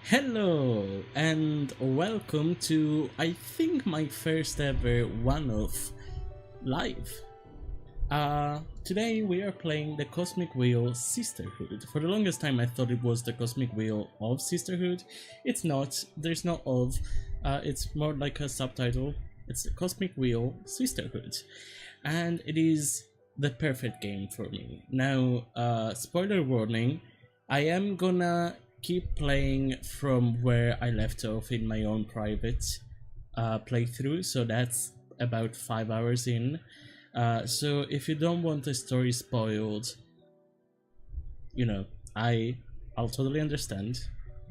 Hello and welcome to I think my first ever one-off live. Today we are playing the Cosmic Wheel Sisterhood. For the longest time I thought it was the Cosmic Wheel of Sisterhood. It's not, there's no of, it's more like a subtitle. It's the Cosmic Wheel Sisterhood. And it is the perfect game for me. Now, spoiler warning, I am gonna keep playing from where I left off in my own private playthrough, so that's about 5 hours in. So if you don't want the story spoiled, you know, I'll totally understand.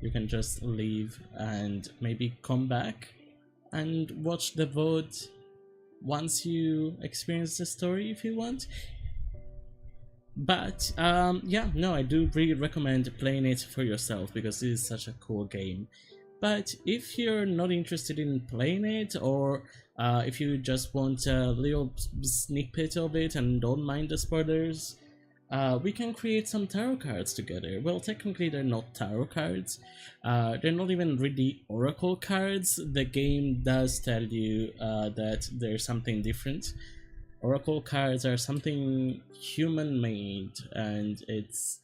You can just leave and maybe come back and watch the VOD once you experience the story if you want. But yeah, no, I do really recommend playing it for yourself because it is such a cool game. But if you're not interested in playing it, or if you just want a little snippet of it and don't mind the spoilers, we can create some tarot cards together. Well, technically they're not tarot cards, they're not even really oracle cards. The game does tell you that there's something different. Oracle cards are something human-made, and it's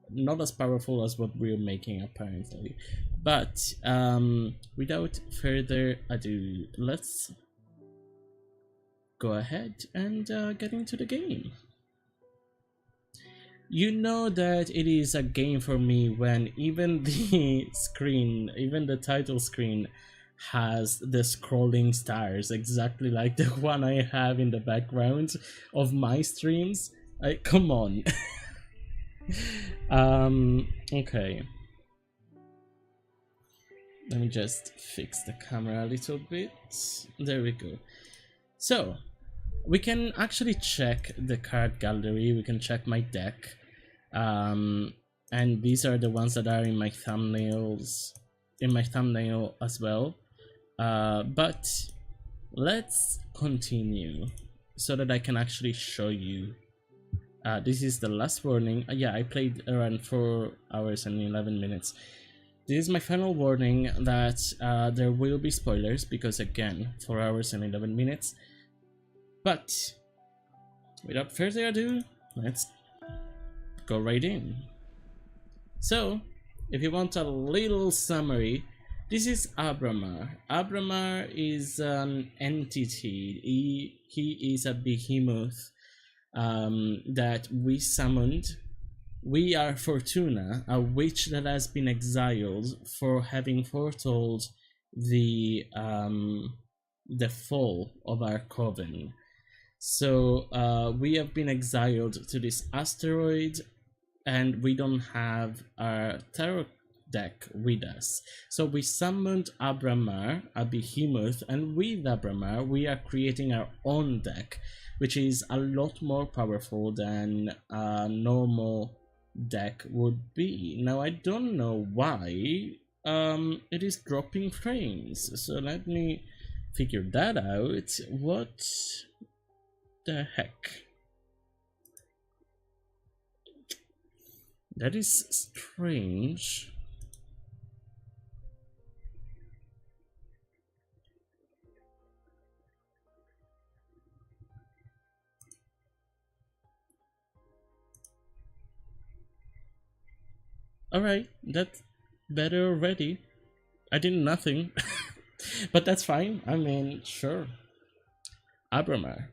not as powerful as what we're making apparently. But without further ado, let's go ahead and get into the game. You know that it is a game for me when even the screen, even the title screen, has the scrolling stars exactly like the one I have in the background of my streams. Come on. Okay, let me just fix the camera a little bit. There we go. So we can actually check the card gallery, we can check my deck, and these are the ones that are in my thumbnails, in my thumbnail as well. But let's continue so that I can actually show you. This is the last warning. Yeah, I played around 4 hours and 11 minutes. This is my final warning that there will be spoilers because, again, 4 hours and 11 minutes. But without further ado, let's go right in. So, if you want a little summary, this is Abramar. Abramar is an entity. He is a behemoth that we summoned. We are Fortuna, a witch that has been exiled for having foretold the fall of our coven. So we have been exiled to this asteroid, and we don't have our tarot deck with us. So we summoned Abramar, a behemoth, and with Abramar we are creating our own deck, which is a lot more powerful than a normal deck would be. Now I don't know why it is dropping frames, so let me figure that out. What the heck? That is strange. Alright, that's better already. I did nothing. But that's fine. I mean, sure. Abramar.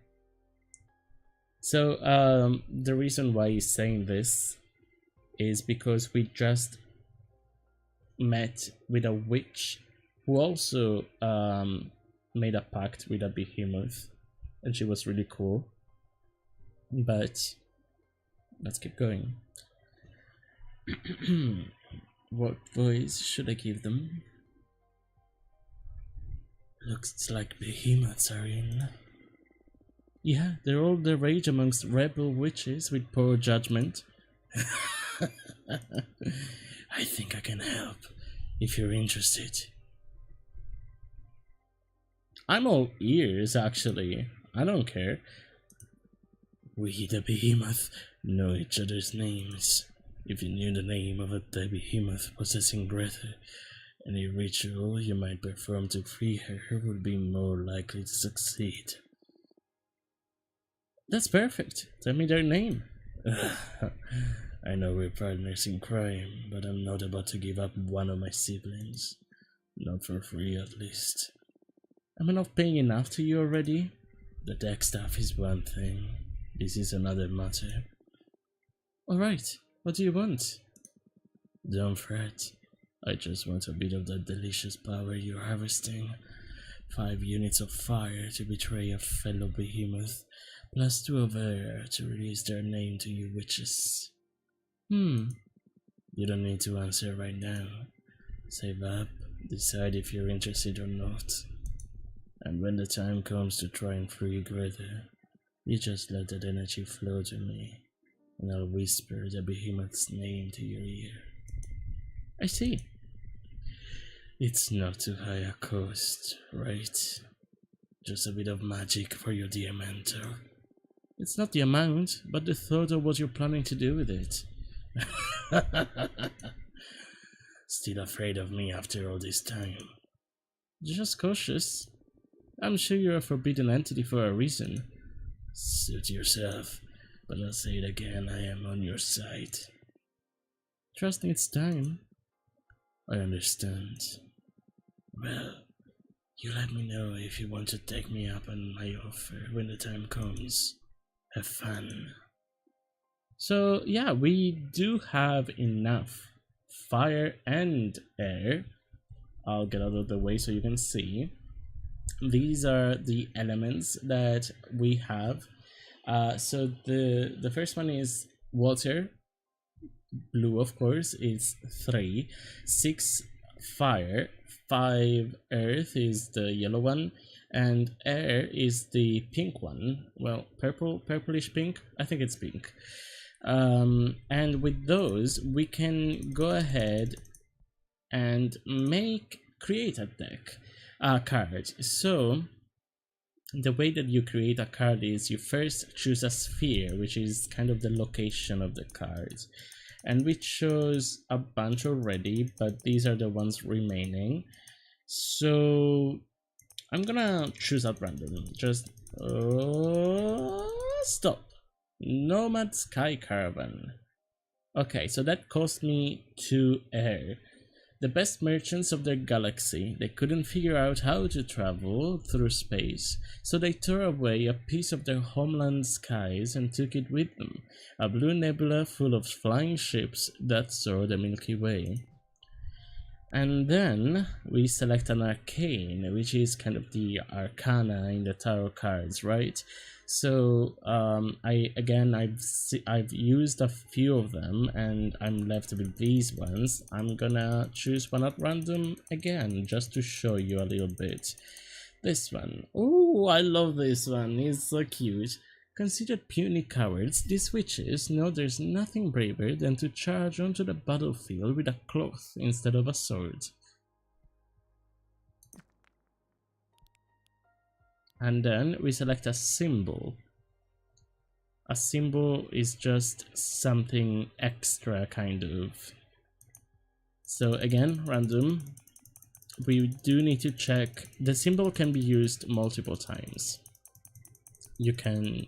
So, the reason why he's saying this is because we just met with a witch who also made a pact with a behemoth, and she was really cool. But let's keep going. What voice should I give them? Looks like behemoths are in. Yeah, they're all the rage amongst rebel witches with poor judgment. I think I can help if you're interested. I'm all ears, actually. I don't care. We, the behemoth, know each other's names. If you knew the name of a behemoth possessing Greta, any ritual you might perform to free her would be more likely to succeed. That's perfect. Tell me their name. I know we're partners in crime, but I'm not about to give up one of my siblings. Not for free, at least. Am I not paying enough to you already? The deck stuff is one thing. This is another matter. Alright, what do you want? Don't fret. I just want a bit of that delicious power you're harvesting. 5 units of fire to betray a fellow behemoth, plus 2 of air to release their name to you witches. You don't need to answer right now. Save up, decide if you're interested or not. And when the time comes to try and free Greta, you just let that energy flow to me, and I'll whisper the behemoth's name to your ear. I see. It's not too high a cost, right? Just a bit of magic for your dear mentor. It's not the amount, but the thought of what you're planning to do with it. Still afraid of me after all this time? Just cautious. I'm sure you're a forbidden entity for a reason. Suit yourself, but I'll say it again, I am on your side. Trust me, it's time. I understand. Well, you let me know if you want to take me up on my offer when the time comes. Have fun. So yeah, we do have enough fire and air. I'll get out of the way so you can see. These are the elements that we have. So the first one is water. Blue, of course, is 3. 6 fire. 5 earth is the yellow one, and air is the pink one. Well, purplish pink. I think it's pink. And with those, we can go ahead and create a deck, card. So the way that you create a card is you first choose a sphere, which is kind of the location of the card. And we chose a bunch already, but these are the ones remaining. So I'm gonna choose at random. Just stop. Nomad Sky Caravan. Okay, so that cost me 2 air. The best merchants of their galaxy, they couldn't figure out how to travel through space, so they tore away a piece of their homeland skies and took it with them, a blue nebula full of flying ships that soar the Milky Way. And then we select an arcane, which is kind of the arcana in the tarot cards, right? So I've used a few of them, and I'm left with these ones. I'm gonna choose one at random again, just to show you a little bit. This one. Oh, I love this one. It's so cute. Considered puny cowards, these witches know there's nothing braver than to charge onto the battlefield with a cloth instead of a sword. And then we select a symbol. A symbol is just something extra, kind of. So again, random. We do need to check. The symbol can be used multiple times. You can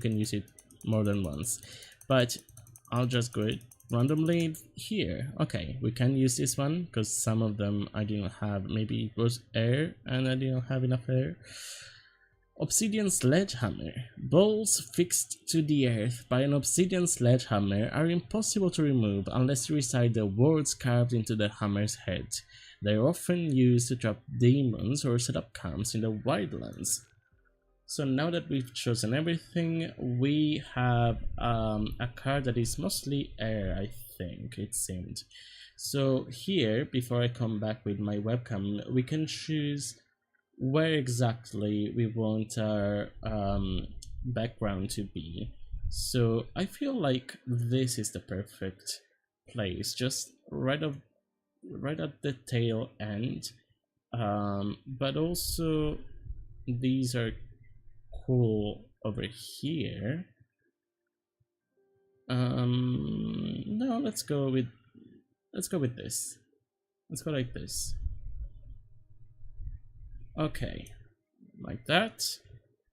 use it more than once, but I'll just go randomly here. Okay, we can use this one because some of them I didn't have. Maybe it was air and I didn't have enough air. Obsidian sledgehammer. Balls fixed to the earth by an obsidian sledgehammer are impossible to remove unless you recite the words carved into the hammer's head. They are often used to trap demons or set up camps in the wildlands. So now that we've chosen everything, we have a card that is mostly air, I think it seemed. So here, before I come back with my webcam, we can choose where exactly we want our background to be. So I feel like this is the perfect place, just right at the tail end. But also these are cool over here. No, let's go with this. Let's go like this. Okay, like that.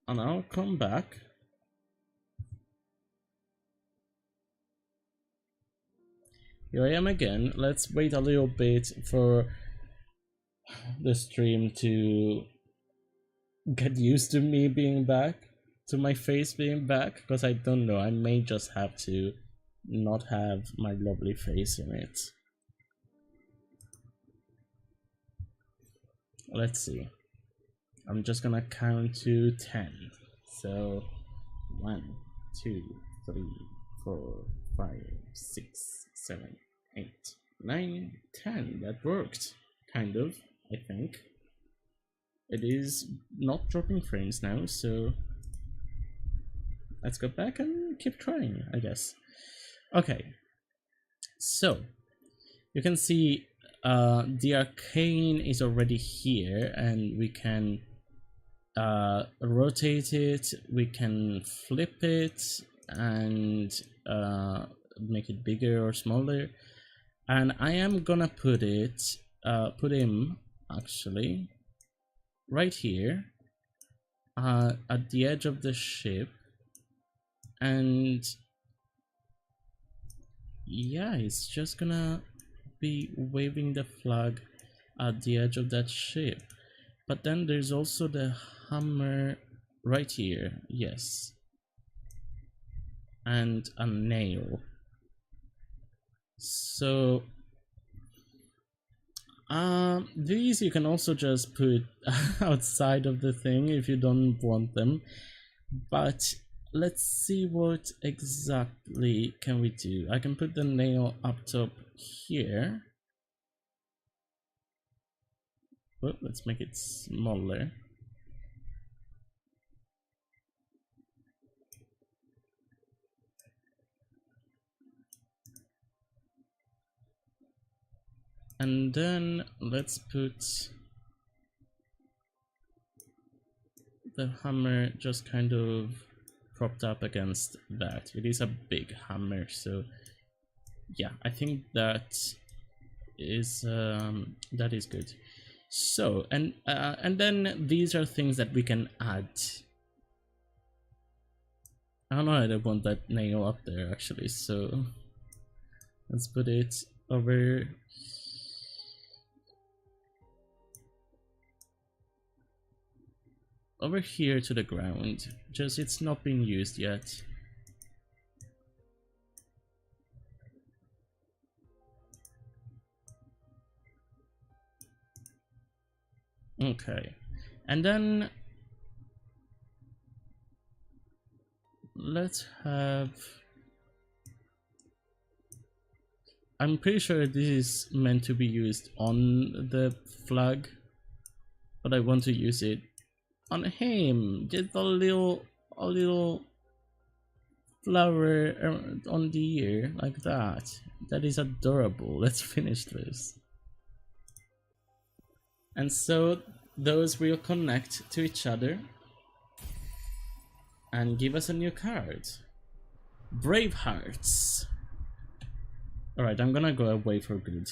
And I'll come back. Here I am again. Let's wait a little bit for the stream to get used to me being back, to my face being back, because I don't know, I may just have to not have my lovely face in it. Let's see. I'm just gonna count to 10. So 1, 2, 3, 4, 5, 6, 7, 8, 9, 10. That worked, kind of, I think. It is not dropping frames now, so let's go back and keep trying, I guess. Okay, so you can see the arcane is already here, and we can rotate it, we can flip it, and make it bigger or smaller. And I am gonna put him actually right here at the edge of the ship, and yeah, it's just gonna be waving the flag at the edge of that ship. But then there's also the hammer right here, yes, and a nail. So these you can also just put outside of the thing if you don't want them, but let's see what exactly can we do. I can put the nail up top here. Oh, let's make it smaller. And then let's put the hammer just kind of propped up against that. It is a big hammer, so yeah, I think that is good. So and then these are things that we can add. I don't know, I don't want that nail up there actually, so let's put it over here to the ground. Just it's not being used yet. Okay, and then let's have, I'm pretty sure this is meant to be used on the flag, but I want to use it on him. Just a little flower on the ear like that. That is adorable. Let's finish this. And so those will connect to each other and give us a new card. Brave Hearts. Alright, I'm gonna go away for good.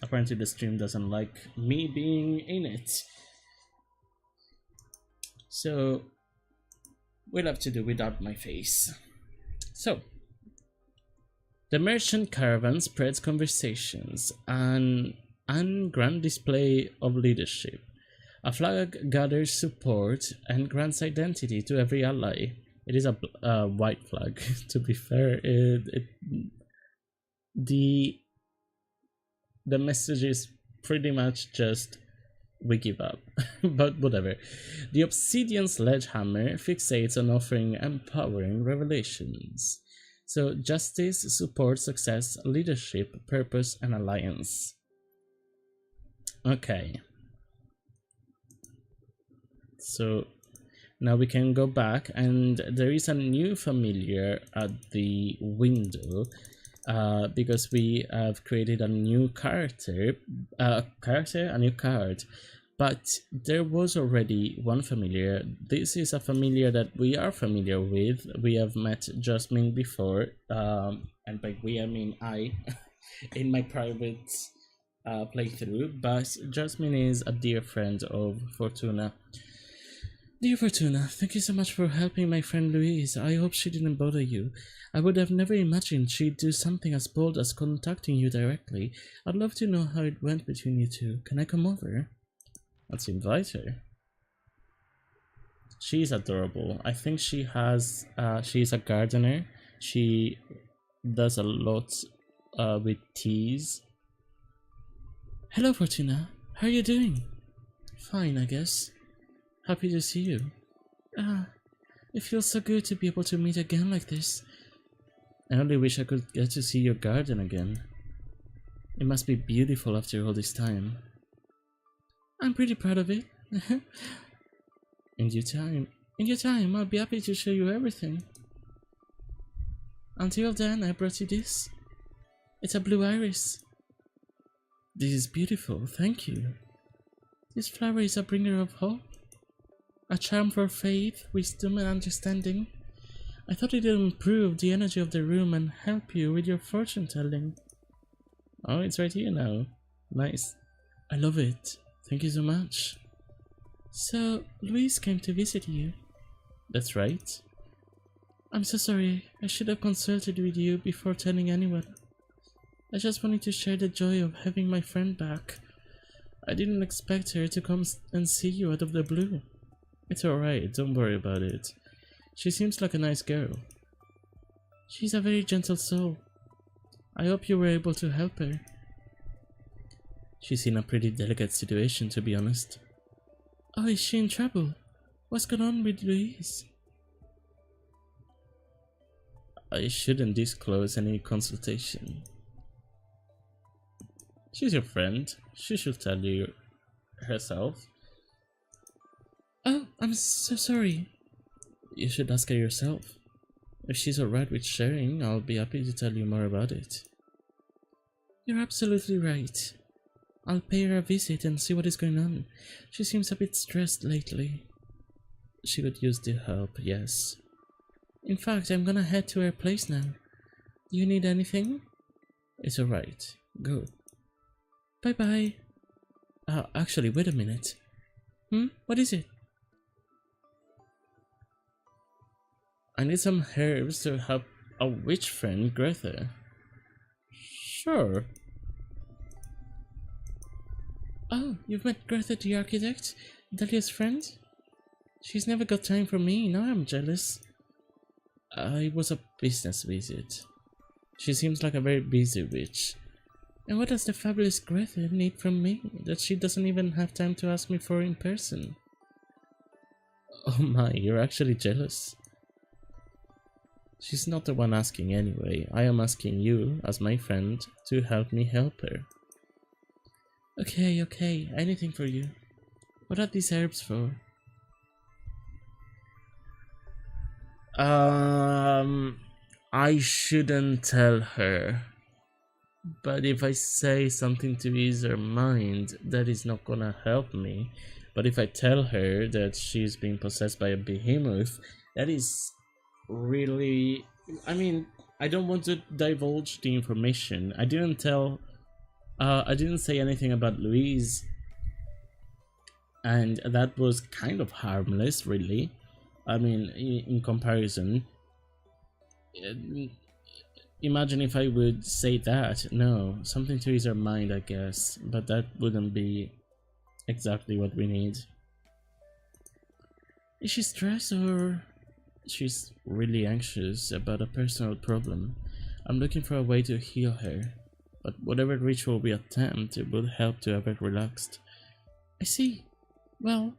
Apparently the stream doesn't like me being in it. So we'll have to do without my face. So the merchant caravan spreads conversations and grand display of leadership. A flag gathers support and grants identity to every ally. It is a white flag, to be fair. The message is pretty much just we give up, but whatever. The obsidian sledgehammer fixates on offering empowering revelations. So justice, support, success, leadership, purpose, and alliance. Okay. So now we can go back, and there is a new familiar at the window. Because we have created a new a new card, but there was already one familiar. This is a familiar that we are familiar with. We have met Jasmine before, and by we I mean I, in my private playthrough, but Jasmine is a dear friend of Fortuna. Dear Fortuna, thank you so much for helping my friend Louise. I hope she didn't bother you. I would have never imagined she'd do something as bold as contacting you directly. I'd love to know how it went between you two. Can I come over? Let's invite her. She's adorable. I think she has, she's a gardener. She does a lot with teas. Hello Fortuna, how are you doing? Fine, I guess. Happy to see you. It feels so good to be able to meet again like this. I only wish I could get to see your garden again. It must be beautiful after all this time. I'm pretty proud of it. In due time, I'll be happy to show you everything. Until then, I brought you this. It's a blue iris. This is beautiful, thank you. This flower is a bringer of hope. A charm for faith, wisdom, and understanding. I thought it would improve the energy of the room and help you with your fortune telling. Oh, it's right here now. Nice. I love it. Thank you so much. So, Louise came to visit you. That's right. I'm so sorry. I should have consulted with you before telling anyone. I just wanted to share the joy of having my friend back. I didn't expect her to come and see you out of the blue. It's alright, don't worry about it. She seems like a nice girl. She's a very gentle soul. I hope you were able to help her. She's in a pretty delicate situation, to be honest. Oh, is she in trouble? What's going on with Louise? I shouldn't disclose any consultation. She's your friend. She should tell you herself. Oh, I'm so sorry. You should ask her yourself. If she's alright with sharing, I'll be happy to tell you more about it. You're absolutely right. I'll pay her a visit and see what is going on. She seems a bit stressed lately. She could use the help, yes. In fact, I'm gonna head to her place now. Do you need anything? It's alright. Go. Bye-bye. Actually, wait a minute. What is it? I need some herbs to help a witch friend, Greta. Sure. Oh, you've met Greta the architect? Dahlia's friend? She's never got time for me, now I'm jealous. It was a business visit. She seems like a very busy witch. And what does the fabulous Greta need from me that she doesn't even have time to ask me for in person? Oh my, you're actually jealous. She's not the one asking anyway. I am asking you, as my friend, to help me help her. Okay, anything for you. What are these herbs for? I shouldn't tell her. But if I say something to ease her mind, that is not gonna help me. But if I tell her that she's being possessed by a behemoth, that is really... I mean, I don't want to divulge the information. I didn't say anything about Louise. And that was kind of harmless, really. I mean, in comparison. Imagine if I would say that. No, something to ease her mind, I guess. But that wouldn't be exactly what we need. Is she stressed or... She's really anxious about a personal problem. I'm looking for a way to heal her. But whatever ritual we attempt, it will help to have her relaxed. I see. Well,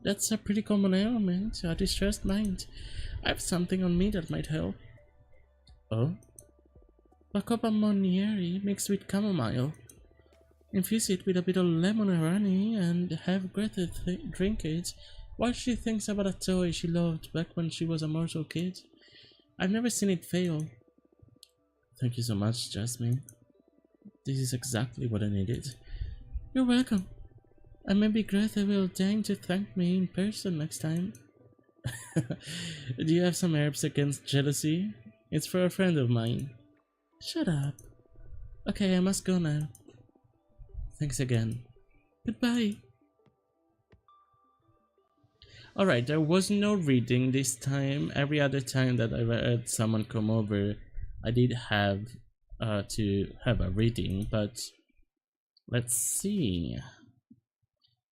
that's a pretty common ailment, a distressed mind. I have something on me that might help. Oh? Bacopa Monieri mixed with chamomile. Infuse it with a bit of lemon or honey and have Greta drink it while she thinks about a toy she loved back when she was a mortal kid. I've never seen it fail. Thank you so much, Jasmine. This is exactly what I needed. You're welcome. And maybe Greta will deign to thank me in person next time. Do you have some herbs against jealousy? It's for a friend of mine. Shut up. Okay, I must go now. Thanks again. Goodbye. Alright, there was no reading this time. Every other time that I had someone come over, I did have to have a reading, but let's see.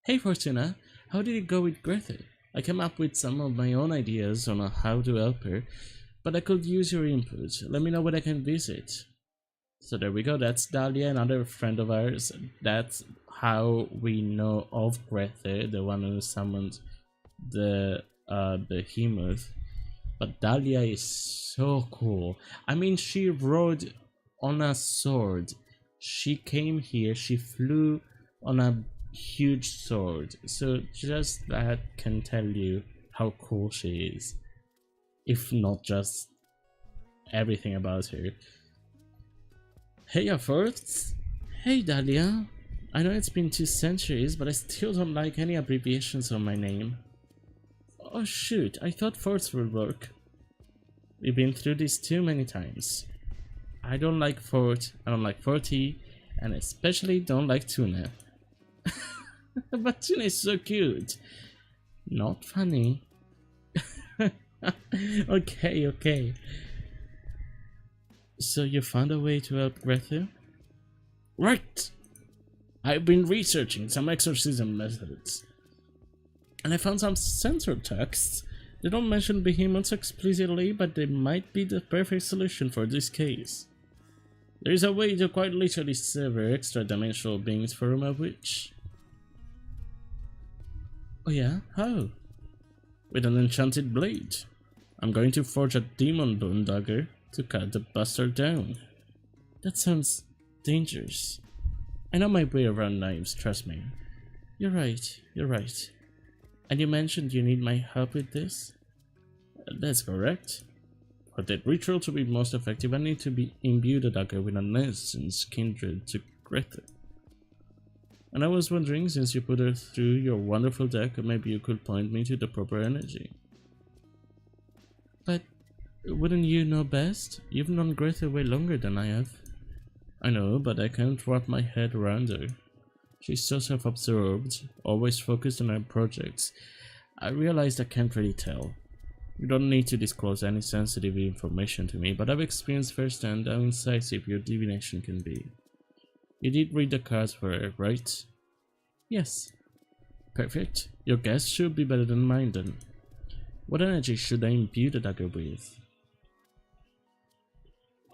Hey Fortuna, how did it go with Greta? I came up with some of my own ideas on how to help her, but I could use your input. Let me know when I can visit. So there we go, that's Dahlia, another friend of ours. That's how we know of Greta, the one who summoned the behemoth. But Dahlia is so cool. I mean, she rode on a sword. She came here, she flew on a huge sword. So just that can tell you how cool she is. If not just everything about her. Hey Efforts! Hey Dahlia! I know it's been 2 centuries, but I still don't like any abbreviations on my name. Oh shoot, I thought forts would work. We've been through this too many times. I don't like fort, I don't like forty, and especially don't like tuna. But tuna is so cute. Not funny. Okay. So you found a way to help Greta? Right! I've been researching some exorcism methods. And I found some censor texts. They don't mention behemoths explicitly, but they might be the perfect solution for this case. There is a way to quite literally sever extra-dimensional beings from a witch. Oh yeah? How? With an enchanted blade. I'm going to forge a demon bone dagger to cut the bastard down. That sounds dangerous. I know my way around knives, trust me. You're right. And you mentioned you need my help with this? That's correct. For that ritual to be most effective, I need to imbue the dagger with an essence kindred to Greta. And I was wondering, since you put her through your wonderful deck, maybe you could point me to the proper energy. But wouldn't you know best? You've known Greta way longer than I have. I know, but I can't wrap my head around her. She's so self-absorbed, always focused on her projects. I realized I can't really tell. You don't need to disclose any sensitive information to me, but I've experienced firsthand how incisive your divination can be. You did read the cards for her, right? Yes. Perfect. Your guess should be better than mine then. What energy should I imbue the dagger with?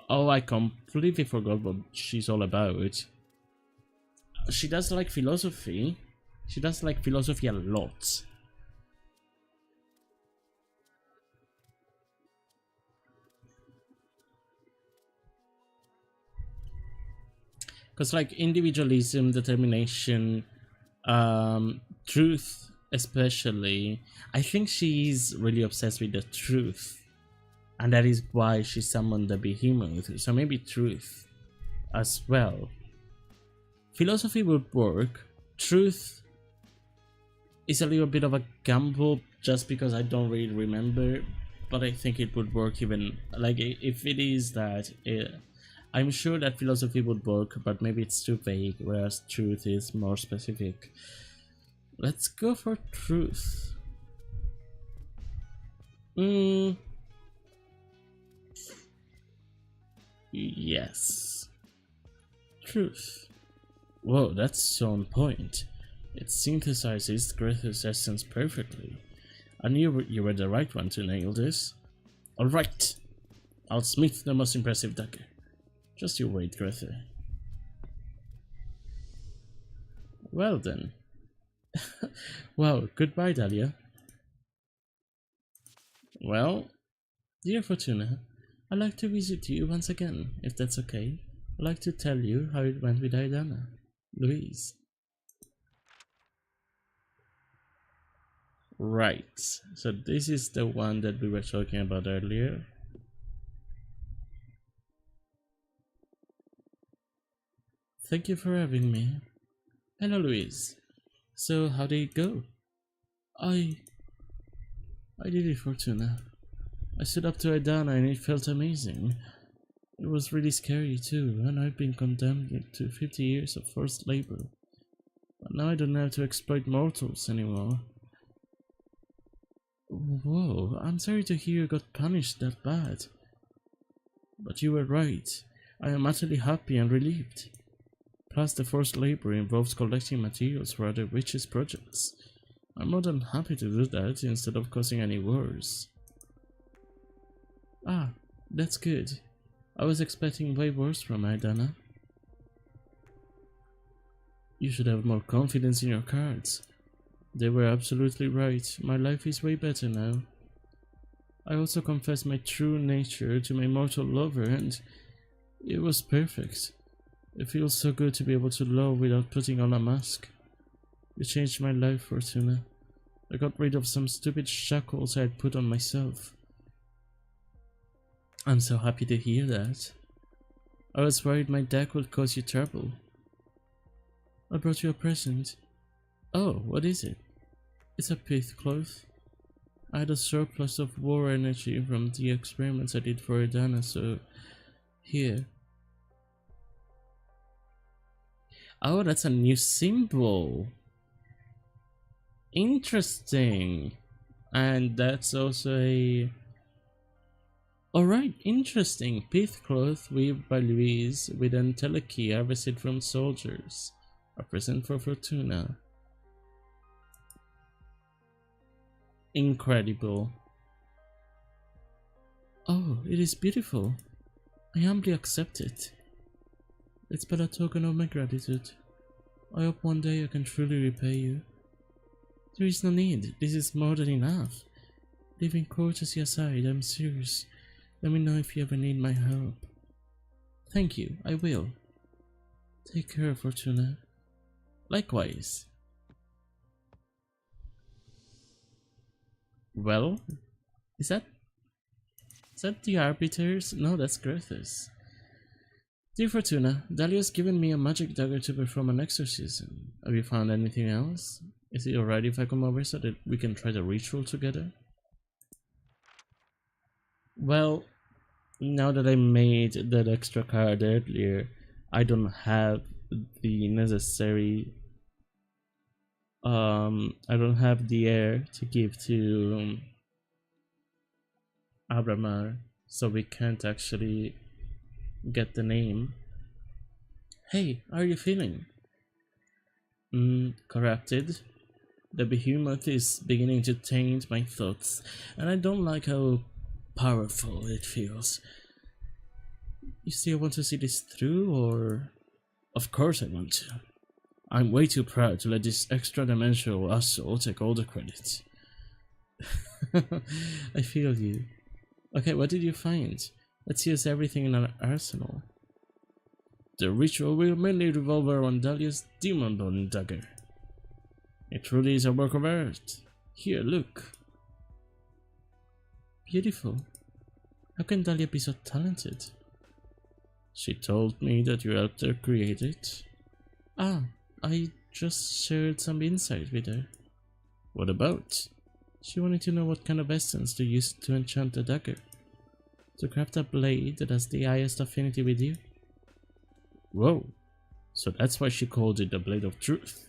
Oh, I completely forgot what she's all about. She does like philosophy. She does like philosophy a lot. Because like individualism, determination, truth especially, I think she's really obsessed with the truth. And that is why she summoned the behemoth. So maybe truth as well. Philosophy would work. Truth is a little bit of a gamble just because I don't really remember. But I think it would work even, like if it is that, I'm sure that philosophy would work, but maybe it's too vague, whereas truth is more specific. Let's go for truth. Yes. Truth. Whoa, that's so on point. It synthesizes Greta's essence perfectly. I knew you were the right one to nail this. Alright, I'll smith the most impressive dagger. Just you wait, Greta. Well then. Wow, goodbye, Dahlia. Well, dear Fortuna, I'd like to visit you once again, if that's okay. I'd like to tell you how it went with Aidana. Louise. Right, so this is the one that we were talking about earlier. Thank you for having me. Hello, Louise. So how did it go? I I did it, Fortuna. I stood up to Idana and it felt amazing. It was really scary too, and I've been condemned to 50 years of forced labor. But now I don't have to exploit mortals anymore. Whoa, I'm sorry to hear you got punished that bad. But you were right. I am utterly happy and relieved. Plus, the forced labor involves collecting materials for other witches' projects. I'm more than happy to do that instead of causing any wars. Ah, that's good. I was expecting way worse from Idana. You should have more confidence in your cards. They were absolutely right. My life is way better now. I also confessed my true nature to my mortal lover and it was perfect. It feels so good to be able to love without putting on a mask. You changed my life, Fortuna. I got rid of some stupid shackles I had put on myself. I'm so happy to hear that. I was worried my deck would cause you trouble. I brought you a present. Oh, what is it? It's a pith cloth. I had a surplus of war energy from the experiments I did for Idana, so here. Oh, that's a new symbol. Interesting. And that's also a... Alright, interesting. Pith cloth weaved by Louise with entelechy harvested from soldiers. A present for Fortuna. Incredible. Oh, it is beautiful. I humbly accept it. It's but a token of my gratitude. I hope one day I can truly repay you. There is no need. This is more than enough. Leaving courtesy aside, I'm serious. Let me know if you ever need my help. Thank you, I will. Take care, Fortuna. Likewise. Well, is that the arbiters? No, that's Grethus. Dear Fortuna, Dahlia's given me a magic dagger to perform an exorcism. Have you found anything else? Is it alright if I come over so that we can try the ritual together? Well, now that I made that extra card earlier, I don't have the necessary I don't have the air to give to Abramar, so we can't actually get the name. Hey, how are you feeling? Corrupted. The behemoth is beginning to taint my thoughts, and I don't like how powerful it feels. You still want to see this through, or? Of course I want to. I'm way too proud to let this extra-dimensional asshole take all the credit. I feel you. Okay, what did you find? Let's use everything in our arsenal. The ritual will mainly revolve around Dahlia's demon bone dagger. It truly is a work of art. Here, look. Beautiful. How can Dahlia be so talented? She told me that you helped her create it. Ah, I just shared some insight with her. What about? She wanted to know what kind of essence to use to enchant the dagger. To craft a blade that has the highest affinity with you. Whoa, so that's why she called it the Blade of Truth.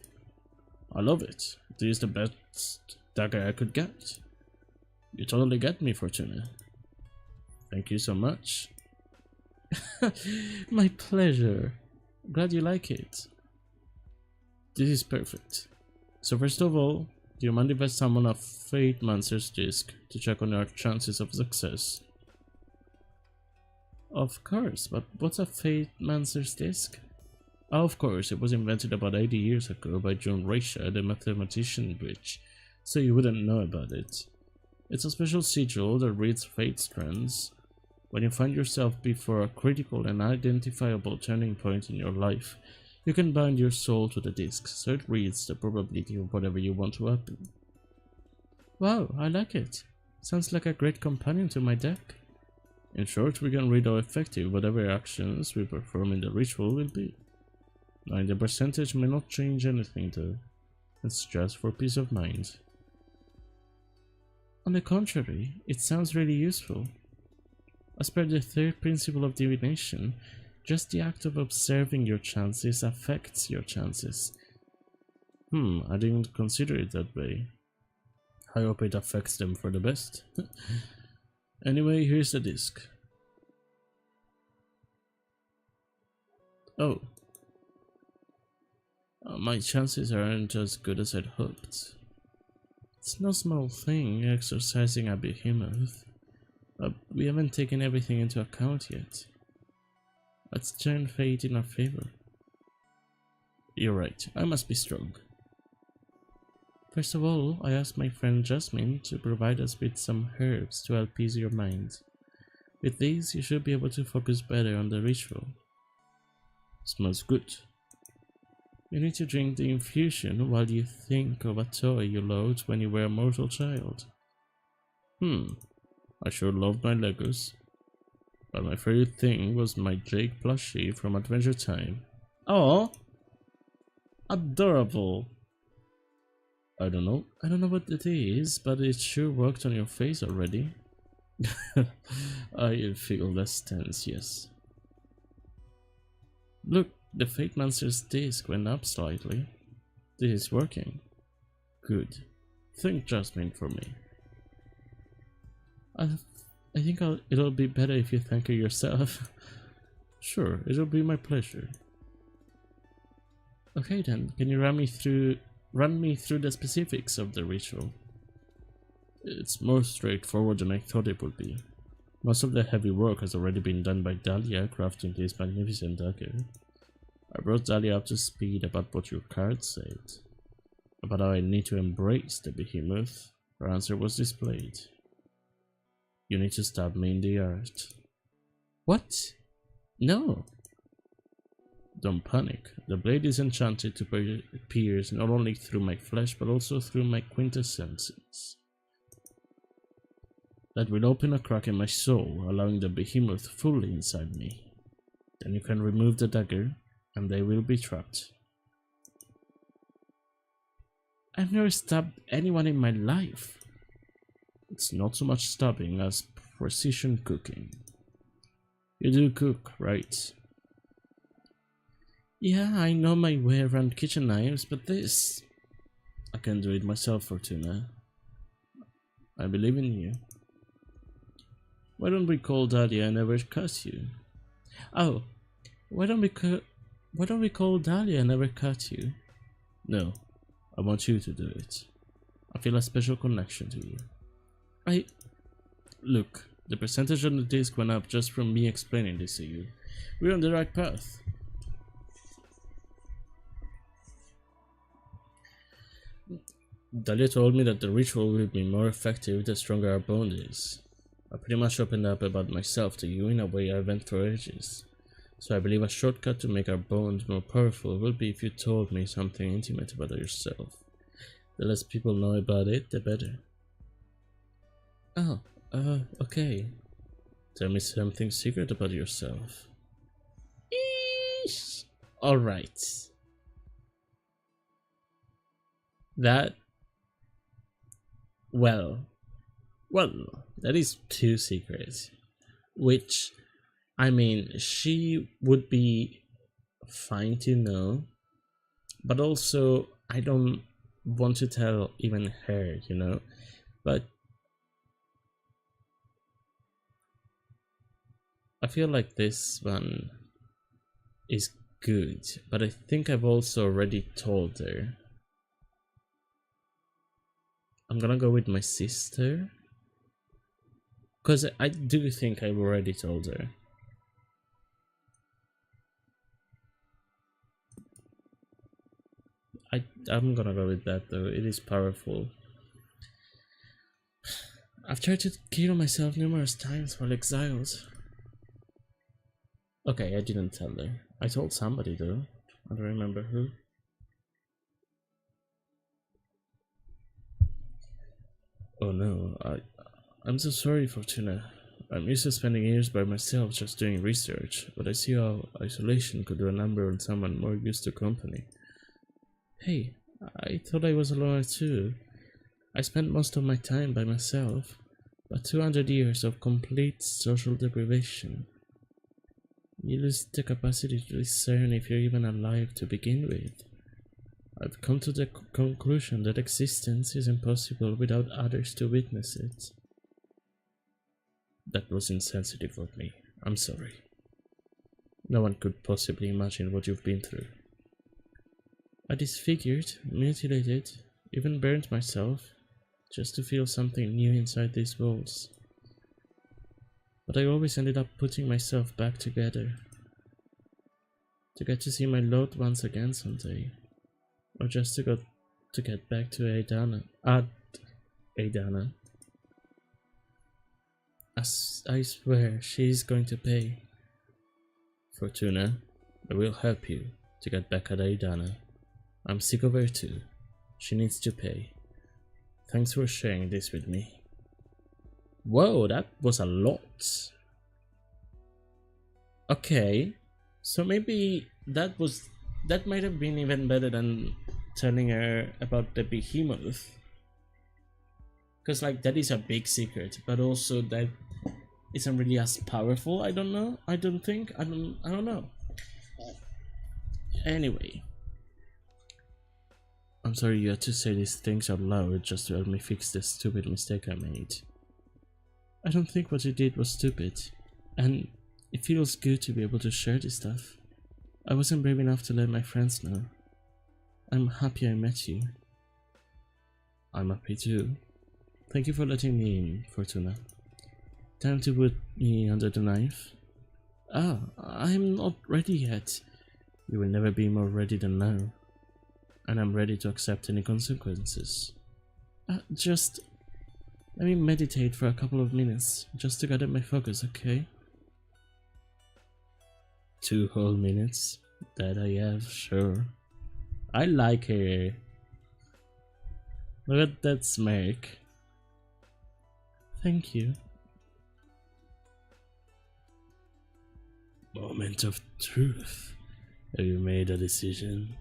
I love it. This is the best dagger I could get. You totally get me, Fortuna. Thank you so much. My pleasure. Glad you like it. This is perfect. So first of all, do you mind if I summon a Fate Mancer's disc to check on our chances of success? Of course, but what's a Fate Mancer's disc? Oh, of course, it was invented about 80 years ago by John Raisha, the mathematician witch, so you wouldn't know about it. It's a special sigil that reads fate strands. When you find yourself before a critical and identifiable turning point in your life, you can bind your soul to the disc, so it reads the probability of whatever you want to happen. Wow, I like it. Sounds like a great companion to my deck. In short, we can read how effective whatever actions we perform in the ritual will be. Now, the percentage may not change anything though. It's just for peace of mind. On the contrary, it sounds really useful. As per the third principle of divination, just the act of observing your chances affects your chances. I didn't consider it that way. I hope it affects them for the best. Anyway, here's the disc. Oh. My chances aren't as good as I'd hoped. It's no small thing exercising a behemoth, but we haven't taken everything into account yet. Let's turn fate in our favor. You're right, I must be strong. First of all, I asked my friend Jasmine to provide us with some herbs to help ease your mind. With these, you should be able to focus better on the ritual. Smells good. You need to drink the infusion while you think of a toy you loved when you were a mortal child. I sure loved my Legos. But my favorite thing was my Jake plushie from Adventure Time. Oh, adorable. I don't know what it is, but it sure worked on your face already. I feel less tense, yes. Look, the Fate Monster's disc went up slightly. This is working. Good. Thank Jasmine for me. I think it'll be better if you thank her yourself. Sure, it'll be my pleasure. Okay then, can you run me through the specifics of the ritual? It's more straightforward than I thought it would be. Most of the heavy work has already been done by Dahlia crafting this magnificent dagger. I brought Dahlia up to speed about what your card said. About how I need to embrace the behemoth. Her answer was displayed. You need to stab me in the heart. What? No. Don't panic. The blade is enchanted to pierce not only through my flesh but also through my quintessences. That will open a crack in my soul, allowing the behemoth fully inside me. Then you can remove the dagger, and they will be trapped. I've never stabbed anyone in my life. It's not so much stabbing as precision cooking. You do cook, right? Yeah, I know my way around kitchen knives, but this... I can do it myself, Fortuna. I believe in you. Why don't we call Dahlia and never cut you? Oh, why don't we call Dahlia and never cut you? No, I want you to do it. I feel a special connection to you. Look, the percentage on the disc went up just from me explaining this to you. We're on the right path. Dahlia told me that the ritual will be more effective the stronger our bond is. I pretty much opened up about myself to you in a way I went for ages. So I believe a shortcut to make our bond more powerful will be if you told me something intimate about yourself. The less people know about it, the better. Oh, okay. Tell me something secret about yourself. Eesh. Alright. That... Well, that is two secrets. Which, I mean, she would be fine to know. But also, I don't want to tell even her, you know. But I feel like this one is good. But I think I've also already told her. I'm gonna go with my sister. Because I do think I've already told her. I'm gonna go with that though, it is powerful. I've tried to kill myself numerous times while exiled. Okay, I didn't tell her. I told somebody though. I don't remember who. Oh no, I'm so sorry, Fortuna. I'm used to spending years by myself just doing research, but I see how isolation could do a number on someone more used to company. Hey, I thought I was a loner too. I spent most of my time by myself, but 200 years of complete social deprivation. You lose the capacity to discern if you're even alive to begin with. I've come to the conclusion that existence is impossible without others to witness it. That was insensitive of me. I'm sorry. No one could possibly imagine what you've been through. I disfigured, mutilated, even burned myself, just to feel something new inside these walls. But I always ended up putting myself back together. To get to see my loved ones again someday. Or just to get back to Adana. Adana. I swear she's going to pay. Fortuna, I will help you to get back at Adana. I'm sick of her too. She needs to pay. Thanks for sharing this with me. Whoa, that was a lot. Okay, so maybe that might have been even better than telling her about the behemoth. Because like that is a big secret, but also that isn't really as powerful. I don't know. I don't know. Anyway, I'm sorry you had to say these things out loud just to help me fix the stupid mistake I made. I don't think what you did was stupid, and it feels good to be able to share this stuff. I wasn't brave enough to let my friends know. I'm happy I met you. I'm happy too. Thank you for letting me in, Fortuna. Time to put me under the knife? Ah, I'm not ready yet. You will never be more ready than now. And I'm ready to accept any consequences. Just let me meditate for a couple of minutes, just to gather my focus, okay? 2 whole minutes? That I have, sure. I like her. Look at that smirk. Thank you. Moment of truth. Have you made a decision?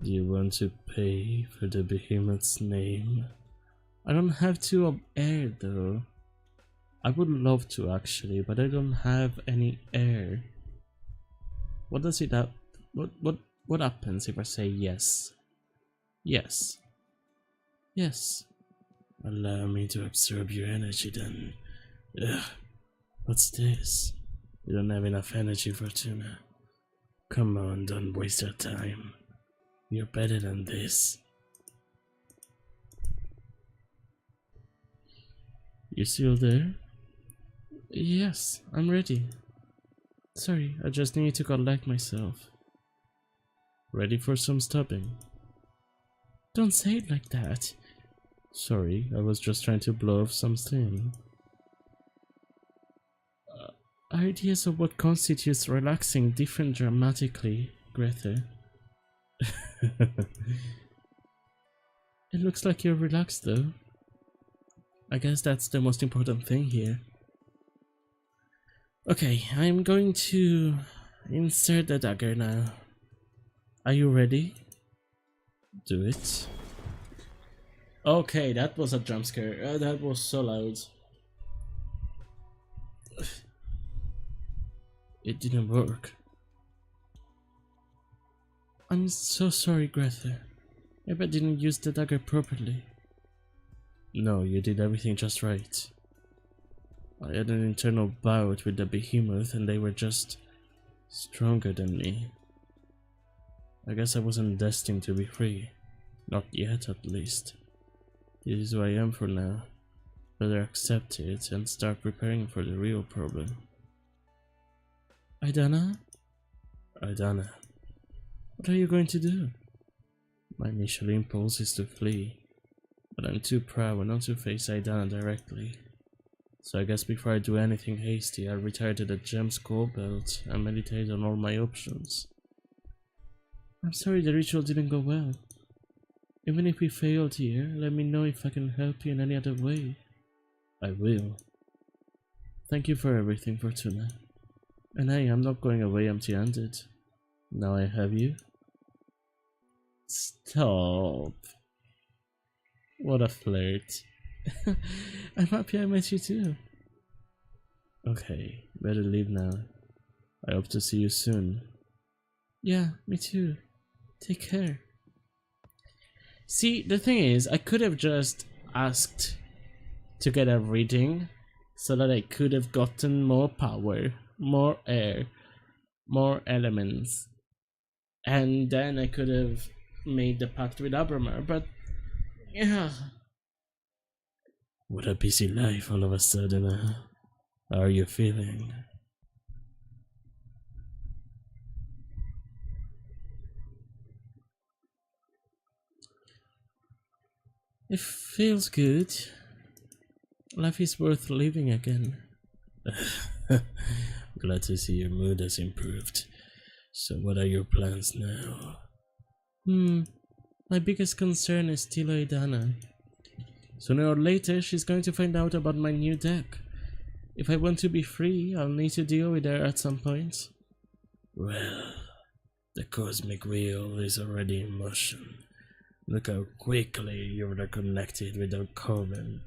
Do you want to pay for the behemoth's name? I don't have to heir though. I would love to actually, but I don't have any heir. What does it have? What happens if I say yes? Yes. Yes. Allow me to absorb your energy then. Ugh. What's this? You don't have enough energy, Fortuna. Come on, don't waste your time. You're better than this. You still there? Yes, I'm ready. Sorry, I just need to collect myself. Ready for some stopping? Don't say it like that. Sorry, I was just trying to blow off some steam. Ideas of what constitutes relaxing differ dramatically, Greta. It looks like you're relaxed though. I guess that's the most important thing here. Okay, I'm going to insert the dagger now. Are you ready? Do it. Okay, that was a jump scare. That was so loud. It didn't work. I'm so sorry, Greta. Maybe I didn't use the dagger properly. No, you did everything just right. I had an internal bout with the behemoth and they were just stronger than me. I guess I wasn't destined to be free. Not yet, at least. This is who I am for now. Better accept it and start preparing for the real problem. Idana? Idana. What are you going to do? My initial impulse is to flee, but I'm too proud not to face Idana directly. So I guess before I do anything hasty, I'll retire to the gem skull belt and meditate on all my options. I'm sorry the ritual didn't go well. Even if we failed here, let me know if I can help you in any other way. I will. Thank you for everything, Fortuna. And hey, I'm not going away empty-handed. Now I have you. Stop. What a flirt. I'm happy I met you too. Okay, better leave now. I hope to see you soon. Yeah, me too. Take care. See, the thing is, I could have just asked to get a reading so that I could have gotten more power, more air, more elements, and then I could have made the pact with Abramar, but yeah. What a busy life all of a sudden, huh? How are you feeling? It feels good. Life is worth living again. Glad to see your mood has improved. So what are your plans now? My biggest concern is still Aidana. Sooner or later, she's going to find out about my new deck. If I want to be free, I'll need to deal with her at some point. Well, the Cosmic Wheel is already in motion. Look how quickly you're reconnected with our coven.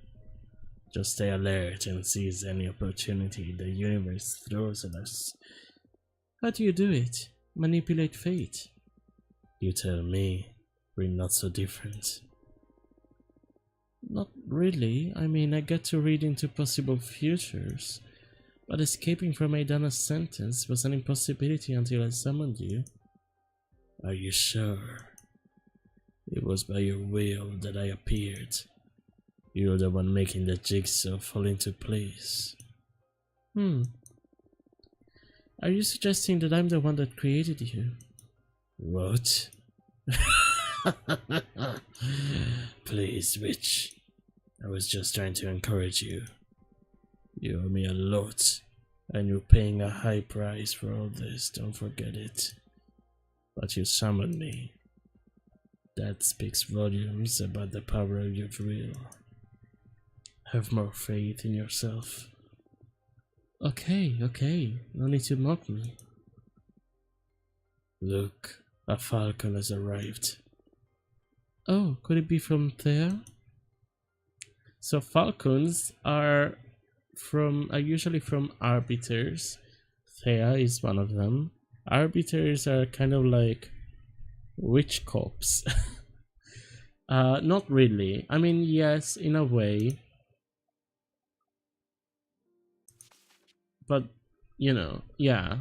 Just stay alert and seize any opportunity the universe throws at us. How do you do it? Manipulate fate? You tell me. We're not so different. Not really. I mean, I get to read into possible futures. But escaping from Aidana's sentence was an impossibility until I summoned you. Are you sure? It was by your will that I appeared. You're the one making the jigsaw fall into place. Are you suggesting that I'm the one that created you? What? Please, witch. I was just trying to encourage you. You owe me a lot, and you're paying a high price for all this, don't forget it. But you summoned me. That speaks volumes about the power of your will. Have more faith in yourself. Okay, no need to mock me. Look, a falcon has arrived. Oh, could it be from Thea? So falcons are usually from arbiters. Thea is one of them. Arbiters are kind of like witch cops. Not really. I mean, yes, in a way. But, you know, yeah.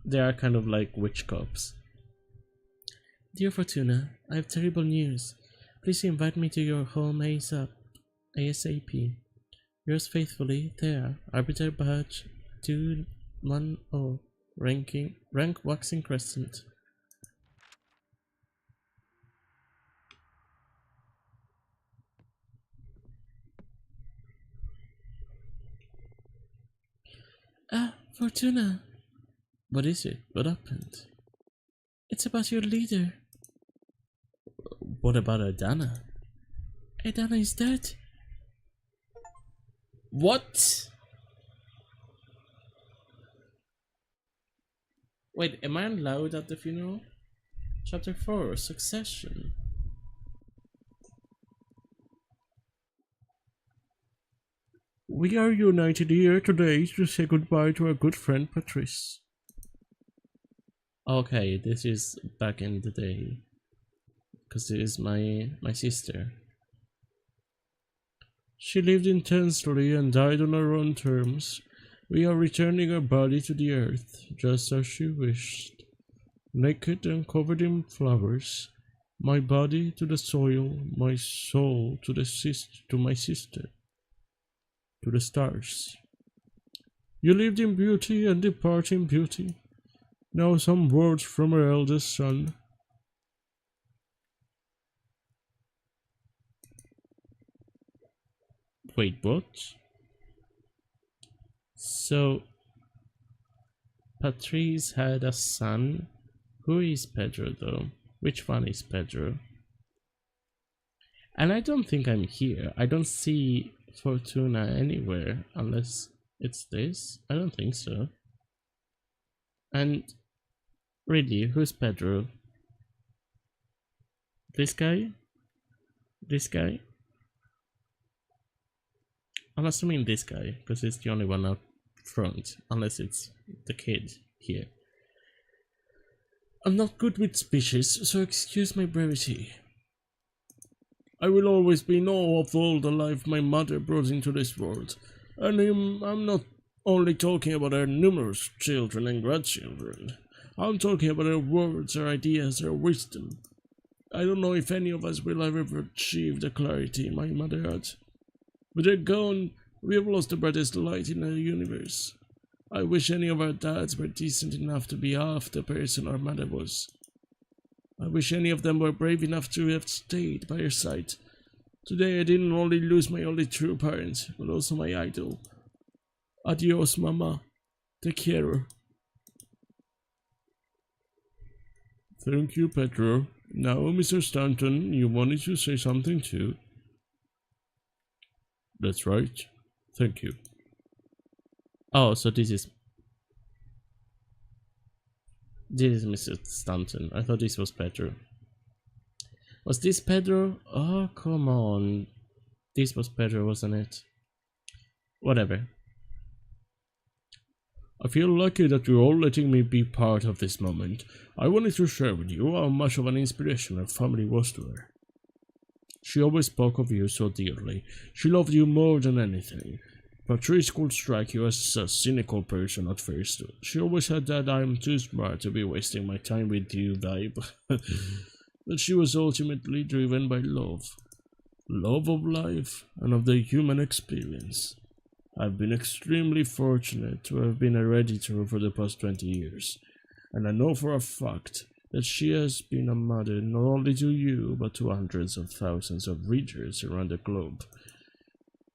They are kind of like witch cops. Dear Fortuna, I have terrible news. Please invite me to your home ASAP. Yours faithfully, Thea, Arbiter Badge 210, rank Waxing Crescent. Ah, Fortuna! What is it? What happened? It's about your leader. What about Aidana? Aidana is dead. What? Wait, am I allowed at the funeral? Chapter 4, Succession. We are united here today to say goodbye to our good friend Patrice. Okay, this is back in the day. Because this is my sister. She lived intensely and died on her own terms. We are returning her body to the earth, just as she wished. Naked and covered in flowers, my body to the soil, my soul to my sister, to the stars. You lived in beauty and depart in beauty. Now some words from her eldest son. Wait, what? So, Patrice had a son. Who is Pedro though? Which one is Pedro? And I don't think I'm here. I don't see Fortuna anywhere unless it's this. I don't think so. And really, who's Pedro? This guy? This guy? I'm assuming this guy, because he's the only one out front, unless it's the kid here. I'm not good with speeches, so excuse my brevity. I will always be in awe of all the life my mother brought into this world, and I'm not only talking about her numerous children and grandchildren. I'm talking about her words, her ideas, her wisdom. I don't know if any of us will ever achieve the clarity my mother had. With her gone, we have lost the brightest light in the universe. I wish any of our dads were decent enough to be half the person our mother was. I wish any of them were brave enough to have stayed by her side. Today I didn't only lose my only true parent, but also my idol. Adios, mama. Te quiero. Thank you, Pedro. Now, Mr. Stanton, you wanted to say something too? That's right. Thank you. Oh, so this is Mr. Stanton. I thought this was Pedro. Was this Pedro? Oh, come on. This was Pedro, wasn't it? Whatever. I feel lucky that you're all letting me be part of this moment. I wanted to share with you how much of an inspiration her family was to her. She always spoke of you so dearly. She loved you more than anything. Patrice could strike you as a cynical person at first. She always had that I'm too smart to be wasting my time with you vibe. But she was ultimately driven by love. Love of life and of the human experience. I've been extremely fortunate to have been her editor for the past 20 years, and I know for a fact that she has been a mother not only to you, but to hundreds of thousands of readers around the globe.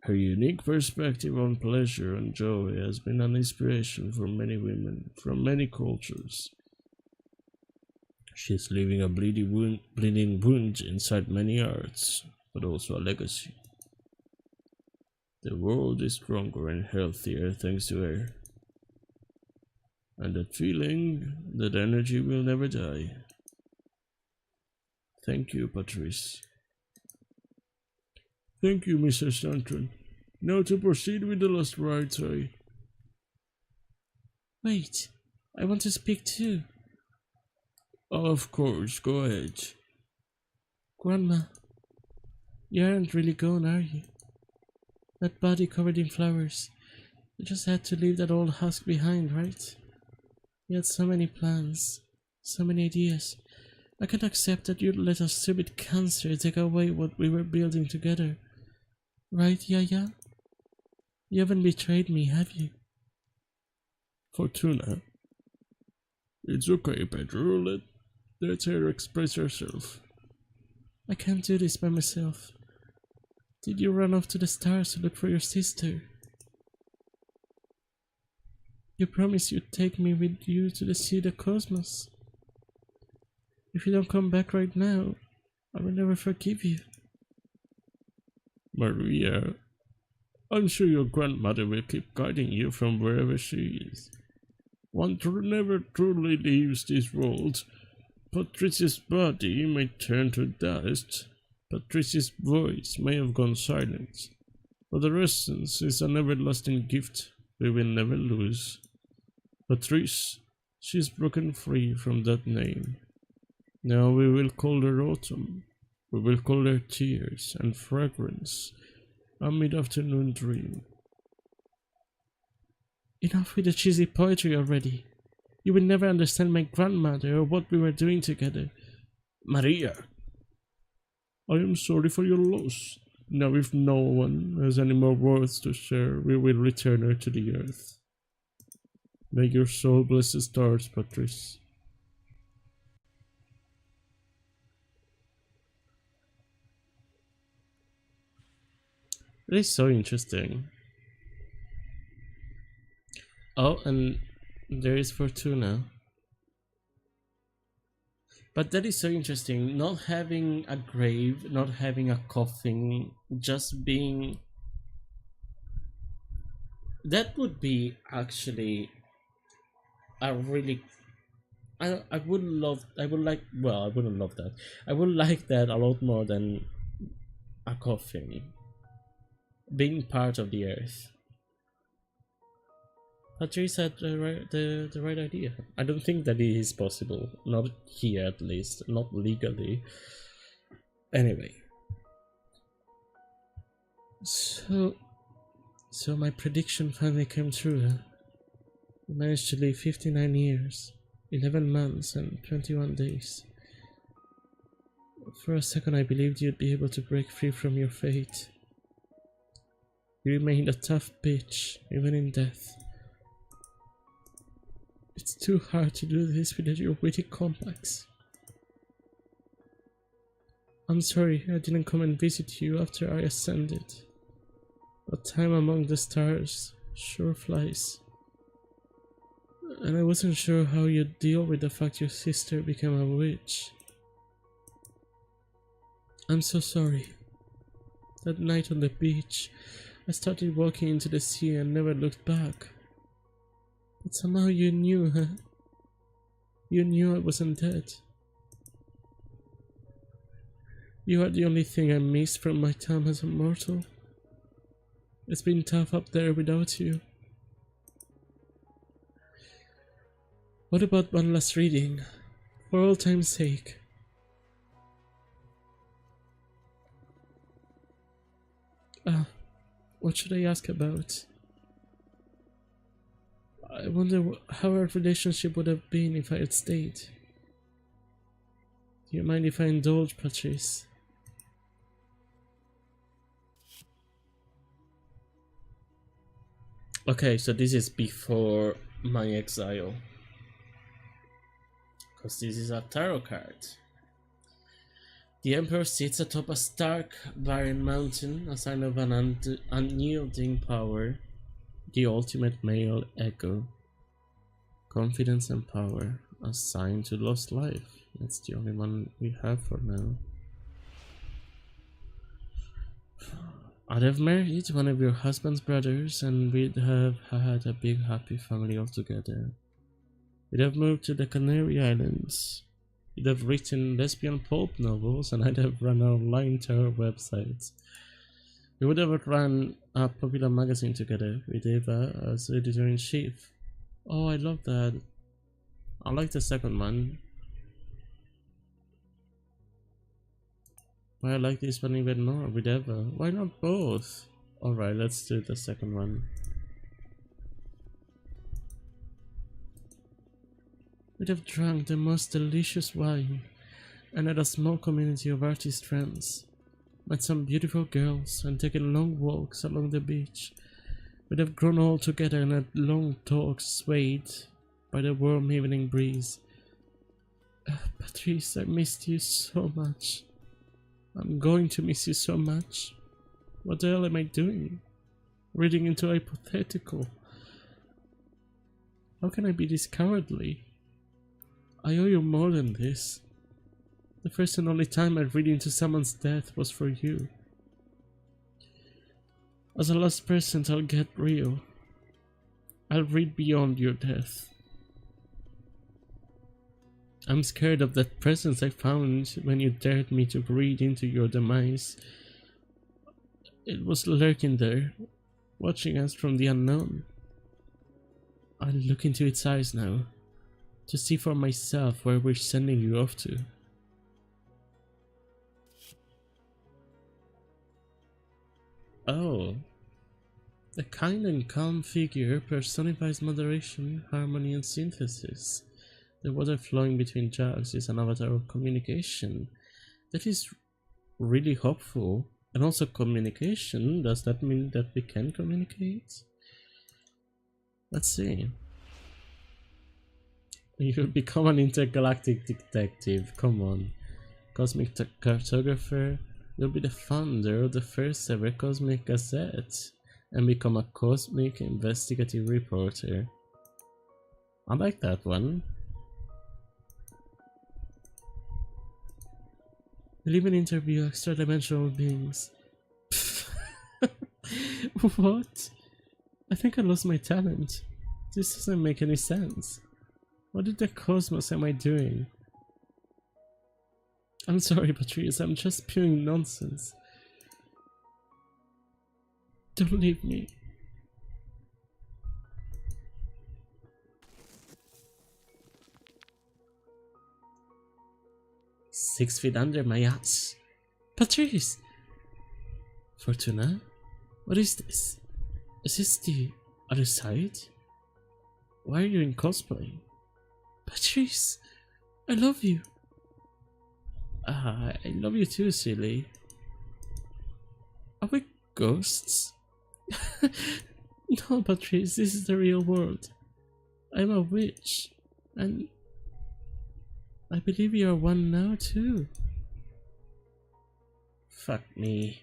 Her unique perspective on pleasure and joy has been an inspiration for many women from many cultures. She is leaving a bleeding wound inside many hearts, but also a legacy. The world is stronger and healthier thanks to her. And that feeling, that energy will never die. Thank you, Patrice. Thank you, Mr. Stanton. Now to proceed with the last rites, Wait, I want to speak too. Of course, go ahead. Grandma, you aren't really gone, are you? That body covered in flowers. You just had to leave that old husk behind, right? You had so many plans, so many ideas. I can't accept that you'd let a stupid cancer take away what we were building together. Right, Yaya? You haven't betrayed me, have you? Fortuna. It's okay, Pedro. Let her express herself. I can't do this by myself. Did you run off to the stars to look for your sister? You promised you'd take me with you to see the cosmos. If you don't come back right now, I will never forgive you. Maria, I'm sure your grandmother will keep guiding you from wherever she is. One never truly leaves this world. Patricia's body may turn to dust. Patricia's voice may have gone silent, but her essence is an everlasting gift we will never lose. Patrice, she is broken free from that name. Now we will call her autumn. We will call her tears and fragrance, a mid-afternoon dream. Enough with the cheesy poetry already. You will never understand my grandmother or what we were doing together. Maria! I am sorry for your loss. Now if no one has any more words to share, we will return her to the earth. May your soul bless the stars, Patrice. It is so interesting. Oh, and there is Fortuna. But that is so interesting. Not having a grave, not having a coffin, just being. That would be actually a really I would love, I would like, well, I wouldn't love that. I would like that a lot more than a coffin. Being part of the earth. Patrice had the right idea. I don't think that it is possible. Not here at least. Not legally. Anyway. So my prediction finally came true. I managed to live 59 years, 11 months and 21 days. For a second I believed you'd be able to break free from your fate. You remained a tough bitch, even in death. It's too hard to do this without your witty compacts. I'm sorry I didn't come and visit you after I ascended. But time among the stars sure flies. And I wasn't sure how you'd deal with the fact your sister became a witch. I'm so sorry. That night on the beach, I started walking into the sea and never looked back. But somehow you knew, huh? You knew I wasn't dead. You are the only thing I missed from my time as a mortal. It's been tough up there without you. What about one last reading? For all time's sake. What should I ask about? I wonder how our relationship would have been if I had stayed. Do you mind if I indulge, Patrice? Okay, so this is before my exile. Because this is a tarot card. The Emperor sits atop a stark, barren mountain, a sign of an unyielding power. The ultimate male echo. Confidence and power, a sign to lost life. That's the only one we have for now. I'd have married one of your husband's brothers and we'd have had a big happy family altogether. We'd have moved to the Canary Islands. We'd have written lesbian pulp novels and I'd have run our online tarot websites. We would have run a popular magazine together with Eva as editor-in-chief. Oh, I love that. I like the second one. But I like this one even more with Eva. Why not both? Alright, let's do the second one. We'd have drunk the most delicious wine and had a small community of artist friends. Met some beautiful girls and taken long walks along the beach. We'd have grown all together and had long talks swayed by the warm evening breeze. Patrice, I missed you so much. I'm going to miss you so much. What the hell am I doing? Reading into a hypothetical. How can I be this cowardly? I owe you more than this. The first and only time I read into someone's death was for you. As a last present, I'll get real. I'll read beyond your death. I'm scared of that presence I found when you dared me to read into your demise. It was lurking there, watching us from the unknown. I'll look into its eyes now, to see for myself where we're sending you off to. Oh. The kind and calm figure personifies moderation, harmony and synthesis. The water flowing between jugs is an avatar of communication. That is really hopeful. And also communication, does that mean that we can communicate? Let's see. You'll become an intergalactic detective, come on. Cosmic cartographer, you'll be the founder of the first ever Cosmic Gazette and become a cosmic investigative reporter. I like that one. You'll even interview extra-dimensional beings. What? I think I lost my talent. This doesn't make any sense. What in the cosmos am I doing? I'm sorry, Patrice, I'm just spewing nonsense. Don't leave me. "6 feet under my ass." Patrice! Fortuna? What is this? Is this the other side? Why are you in cosplay? Patrice! I love you! I love you too, silly. Are we ghosts? No, Patrice, this is the real world. I'm a witch, and I believe you are one now too. Fuck me.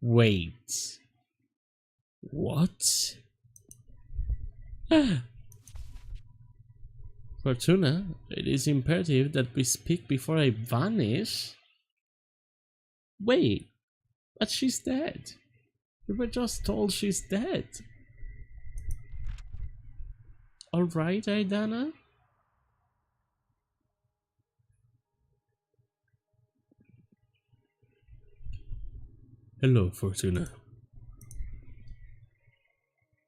Wait. What? Fortuna, it is imperative that we speak before I vanish. Wait, but she's dead. We were just told she's dead. Alright, Aidana? Hello, Fortuna.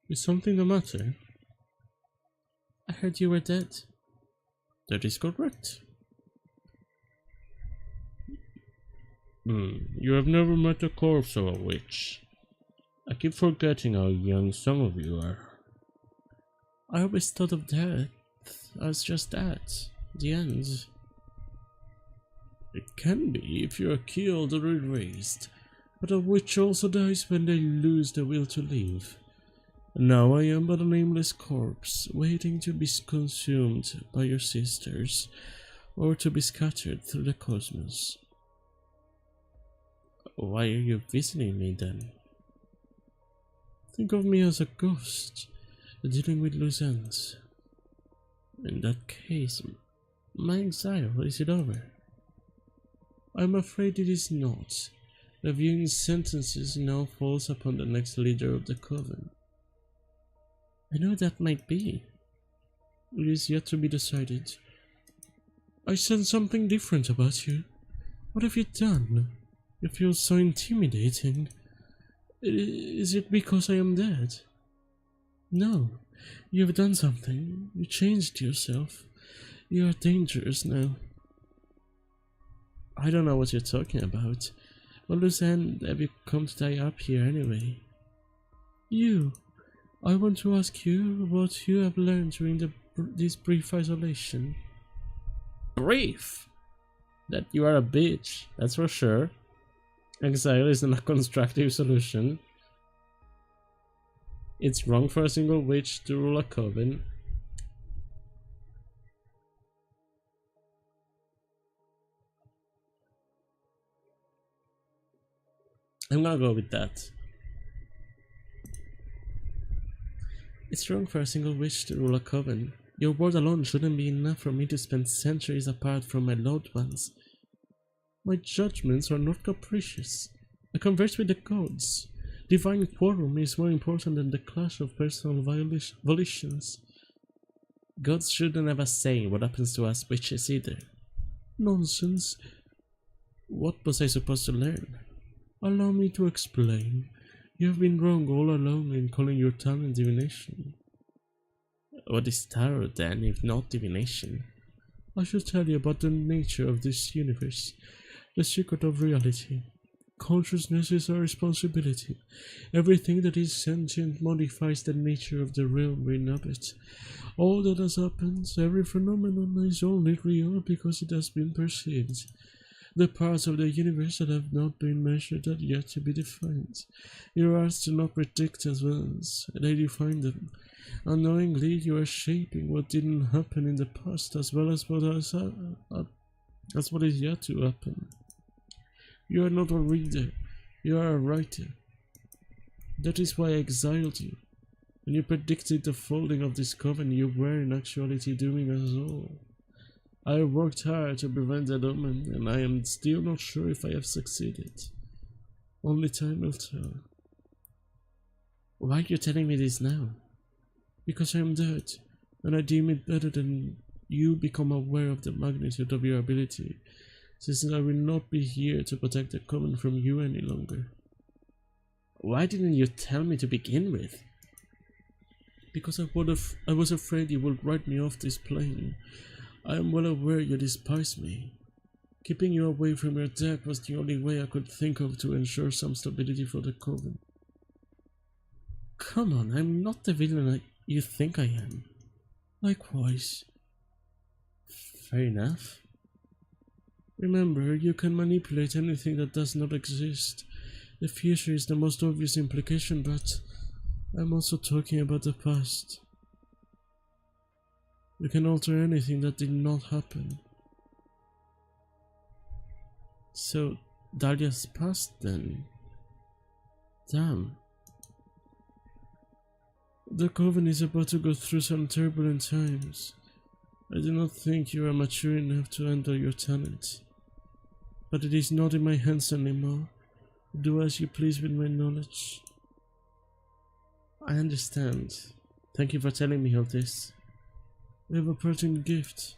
Is something the matter? I heard you were dead. That is correct. You have never met the corpse of a witch. I keep forgetting how young some of you are. I always thought of death as just that, the end. It can be if you are killed or erased, but a witch also dies when they lose the will to live. Now I am but a nameless corpse, waiting to be consumed by your sisters, or to be scattered through the cosmos. Why are you visiting me then? Think of me as a ghost, dealing with loose ends. In that case, my exile, is it over? I'm afraid it is not. The viewing sentences now falls upon the next leader of the coven. I know that might be. It is yet to be decided. I sense something different about you. What have you done? You feel so intimidating. Is it because I am dead? No, you have done something. You changed yourself. You are dangerous now. I don't know what you're talking about. What loose end have you come to tie up here anyway? You. I want to ask you what you have learned during this brief isolation. Brief? That you are a bitch, that's for sure. Exile is not a constructive solution. It's wrong for a single witch to rule a coven. I'm gonna go with that. It's wrong for a single witch to rule a coven. Your word alone shouldn't be enough for me to spend centuries apart from my loved ones. My judgments are not capricious. I converse with the gods. Divine quorum is more important than the clash of personal volitions. Gods shouldn't have a say in what happens to us witches either. Nonsense. What was I supposed to learn? Allow me to explain. You have been wrong all along in calling your talent divination. What is tarot then, if not divination? I should tell you about the nature of this universe, the secret of reality. Consciousness is our responsibility. Everything that is sentient modifies the nature of the realm we inhabit. All that has happened, every phenomenon is only real because it has been perceived. The parts of the universe that have not been measured are yet to be defined. Your arts do not predict events, they define them. Unknowingly, you are shaping what didn't happen in the past as well as what is yet to happen. You are not a reader, you are a writer. That is why I exiled you. When you predicted the folding of this coven, you were in actuality doing us all. I worked hard to prevent that omen, and I am still not sure if I have succeeded. Only time will tell. Why are you telling me this now? Because I am dead. and I deem it better than you become aware of the magnitude of your ability, since I will not be here to protect the coven from you any longer. Why didn't you tell me to begin with? Because I was afraid you would write me off this plane. I am well aware you despise me. Keeping you away from your deck was the only way I could think of to ensure some stability for the coven. Come on, I'm not the villain you think I am. Likewise. Fair enough. Remember, you can manipulate anything that does not exist. The future is the most obvious implication, but I'm also talking about the past. You can alter anything that did not happen. So, Dahlia's past then? Damn. The Coven is about to go through some turbulent times. I do not think you are mature enough to handle your talent. But it is not in my hands anymore. Do as you please with my knowledge. I understand. Thank you for telling me all this. I have a parting gift.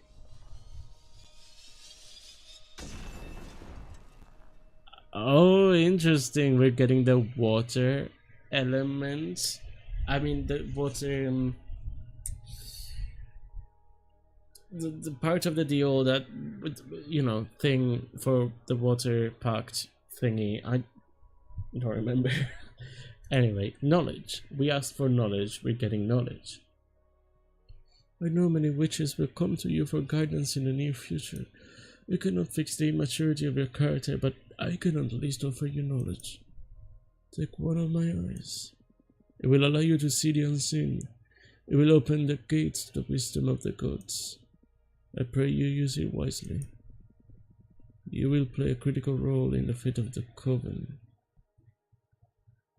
Oh, interesting. We're getting the water element. I mean, the water. The part of the deal that, thing for the water pact thingy. I don't remember. Anyway, knowledge. We asked for knowledge. We're getting knowledge. I know many witches will come to you for guidance in the near future. We cannot fix the immaturity of your character, but I can at least offer you knowledge. Take one of my eyes. It will allow you to see the unseen. It will open the gates to the wisdom of the gods. I pray you use it wisely. You will play a critical role in the fate of the Coven.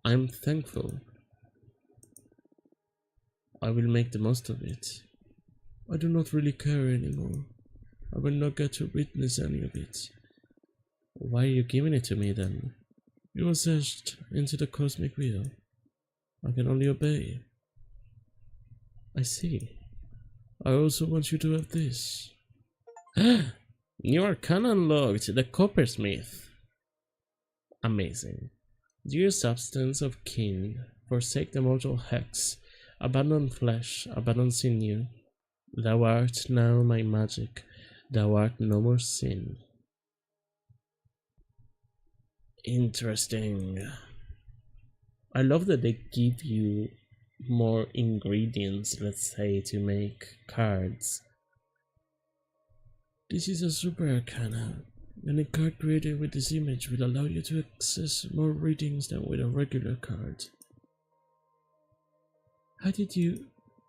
I'm thankful. I will make the most of it. I do not really care anymore. I will not get to witness any of it. Why are you giving it to me then? You was etched into the Cosmic Wheel. I can only obey. I see. I also want you to have this. New Arcana unlocked, the Coppersmith. Amazing. Dear substance of kin, forsake the mortal hex, abandon flesh, abandon sinew. Thou art now my magic, thou art no more sin. Interesting. I love that they give you more ingredients, let's say, to make cards. This is a super arcana, and a card created with this image will allow you to access more readings than with a regular card. How did you,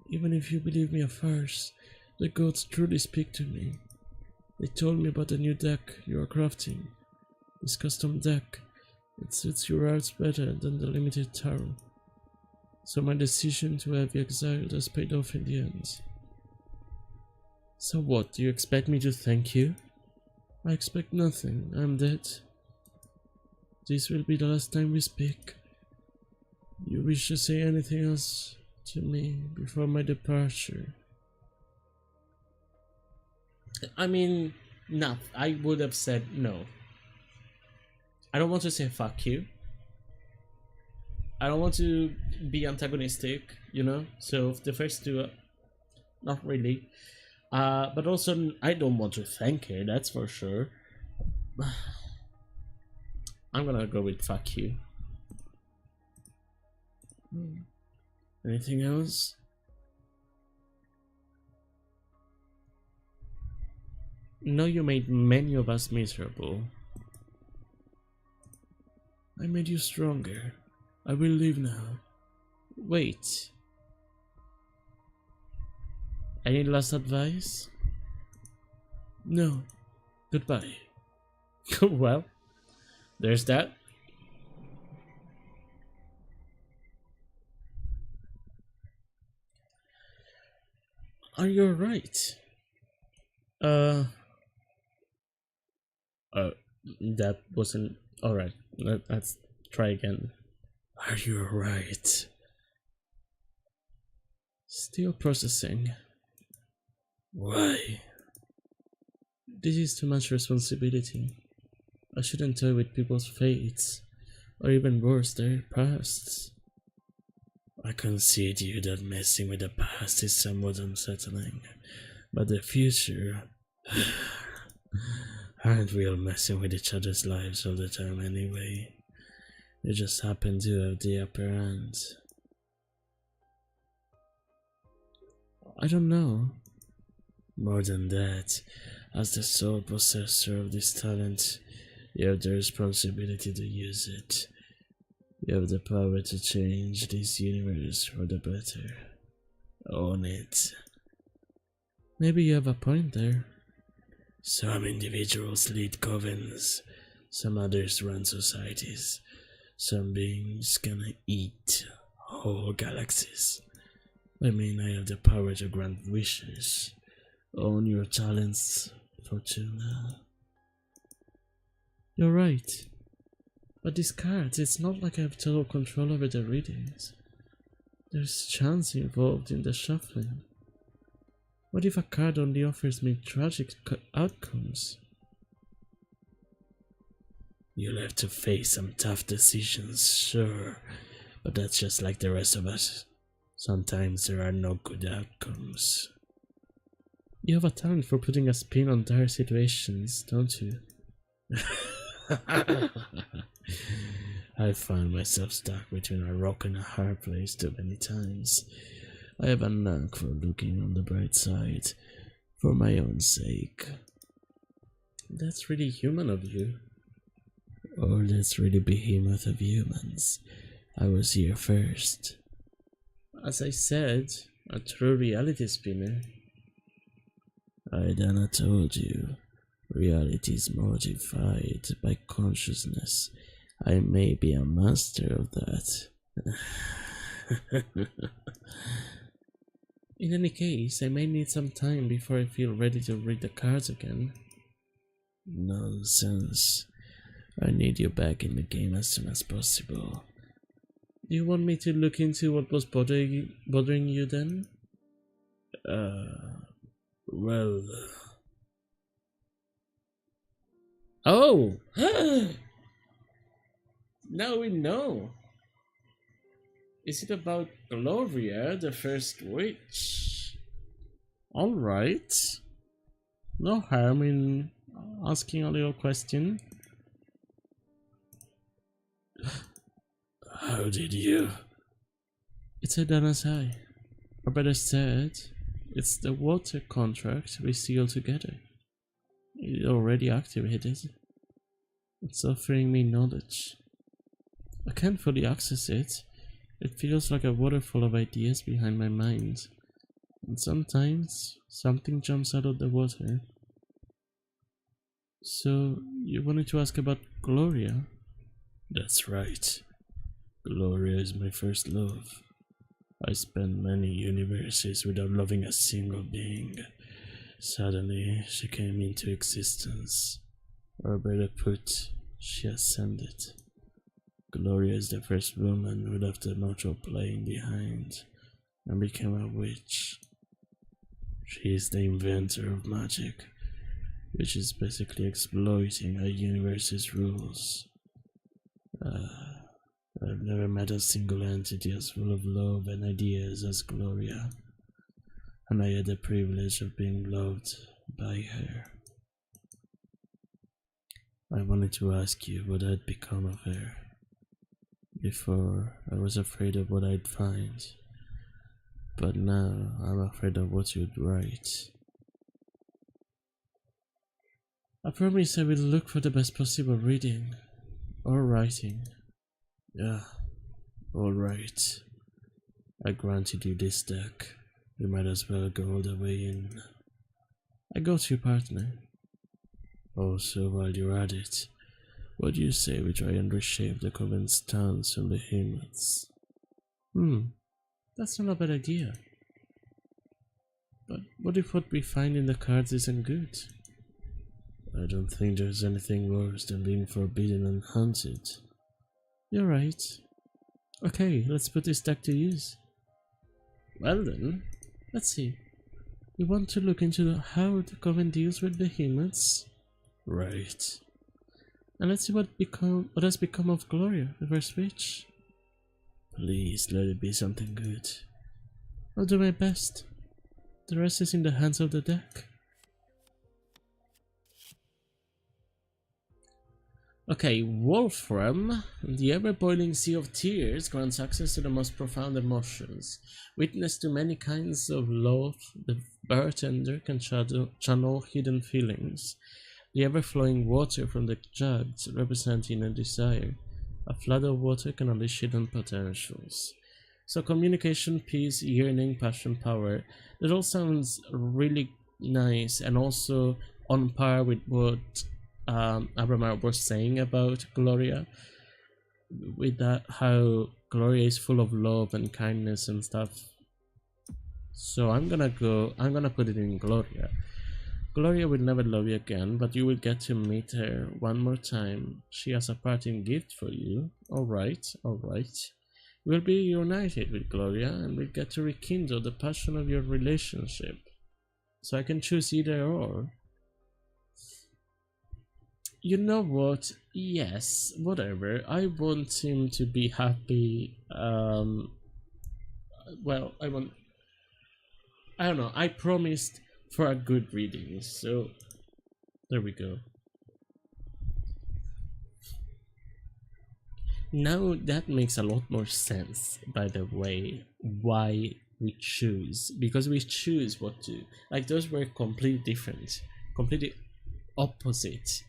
even if you believe me a farce, the gods truly speak to me? They told me about the new deck you are crafting. This custom deck, it suits your arts better than the limited tarot. So my decision to have you exiled has paid off in the end. So what, do you expect me to thank you? I expect nothing, I'm dead. This will be the last time we speak. You wish to say anything else to me before my departure? I mean, no, I would have said no. I don't want to say fuck you. I don't want to be antagonistic, so the first two, not really. But also, I don't want to thank her, that's for sure. I'm gonna go with fuck you. Anything else? No, you made many of us miserable. I made you stronger. I will leave now. Wait. Any last advice? No. Goodbye. Well, there's that. Are you alright? That wasn't alright. Let's try again. Are you alright? Still processing. Why? This is too much responsibility. I shouldn't toy with people's fates, or even worse, their pasts. I concede you that messing with the past is somewhat unsettling, but the future. Aren't we all messing with each other's lives all the time anyway? You just happen to have the upper hand. I don't know. More than that, as the sole possessor of this talent, you have the responsibility to use it. You have the power to change this universe for the better. Own it. Maybe you have a point there. Some individuals lead covens, some others run societies, some beings can eat whole galaxies. I mean, I have the power to grant wishes. Own your talents, Fortuna. You're right. But these cards, it's not like I have total control over the readings. There's chance involved in the shuffling. What if a card only offers me tragic outcomes? You'll have to face some tough decisions, sure, but that's just like the rest of us. Sometimes there are no good outcomes. You have a talent for putting a spin on dire situations, don't you? I found myself stuck between a rock and a hard place too many times. I have a knack for looking on the bright side, for my own sake. That's really human of you. Or that's really behemoth of humans. I was here first. As I said, a true reality spinner. I done told you, reality is modified by consciousness. I may be a master of that. In any case, I may need some time before I feel ready to read the cards again. Nonsense. I need you back in the game as soon as possible. Do you want me to look into what was bothering you then? Well... Oh! Now we know. Is it about Gloria, the first witch? Alright. No harm in asking a little question. How did you? It's a Dana's eye. Or better said, it's the water contract we sealed together. It already activated. It's offering me knowledge. I can't fully access it. It feels like a waterfall of ideas behind my mind. And sometimes, something jumps out of the water. So, you wanted to ask about Gloria? That's right. Gloria is my first love. I spent many universes without loving a single being. Suddenly, she came into existence. Or better put, she ascended. Gloria is the first woman who left the natural plane behind and became a witch. She is the inventor of magic, which is basically exploiting a universe's rules. I've never met a single entity as full of love and ideas as Gloria, and I had the privilege of being loved by her. I wanted to ask you what had become of her. Before, I was afraid of what I'd find, but now I'm afraid of what you'd write. I promise I will look for the best possible reading or writing. Yeah, alright. I granted you this deck. You might as well go all the way in. I got you, partner. Also, while you're at it, what do you say we try and reshape the Coven's stance on behemoths? That's not a bad idea. But what if what we find in the cards isn't good? I don't think there's anything worse than being forbidden and hunted. You're right. Okay, let's put this deck to use. Well then, let's see. You want to look into how the Coven deals with behemoths? Right. And let's see what has become of Gloria, the first witch. Please let it be something good. I'll do my best. The rest is in the hands of the deck. Okay, Wolfram, the ever-boiling sea of tears grants access to the most profound emotions. Witness to many kinds of love, the bartender can channel hidden feelings. The ever-flowing water from the jugs representing a desire. A flood of water can unleash hidden potentials. So communication, peace, yearning, passion, power. That all sounds really nice and also on par with what Abramar was saying about Gloria, with that how Gloria is full of love and kindness and stuff. So I'm gonna put it in Gloria. Gloria will never love you again, but you will get to meet her one more time. She has a parting gift for you. Alright. We'll be reunited with Gloria and we'll get to rekindle the passion of your relationship. So I can choose either or. You know what? Yes, whatever. I want him to be happy. Well, I don't know. I promised for a good reading, so there we go. Now that makes a lot more sense, by the way, why we choose. Because we choose what to. Like, those were completely different, completely opposite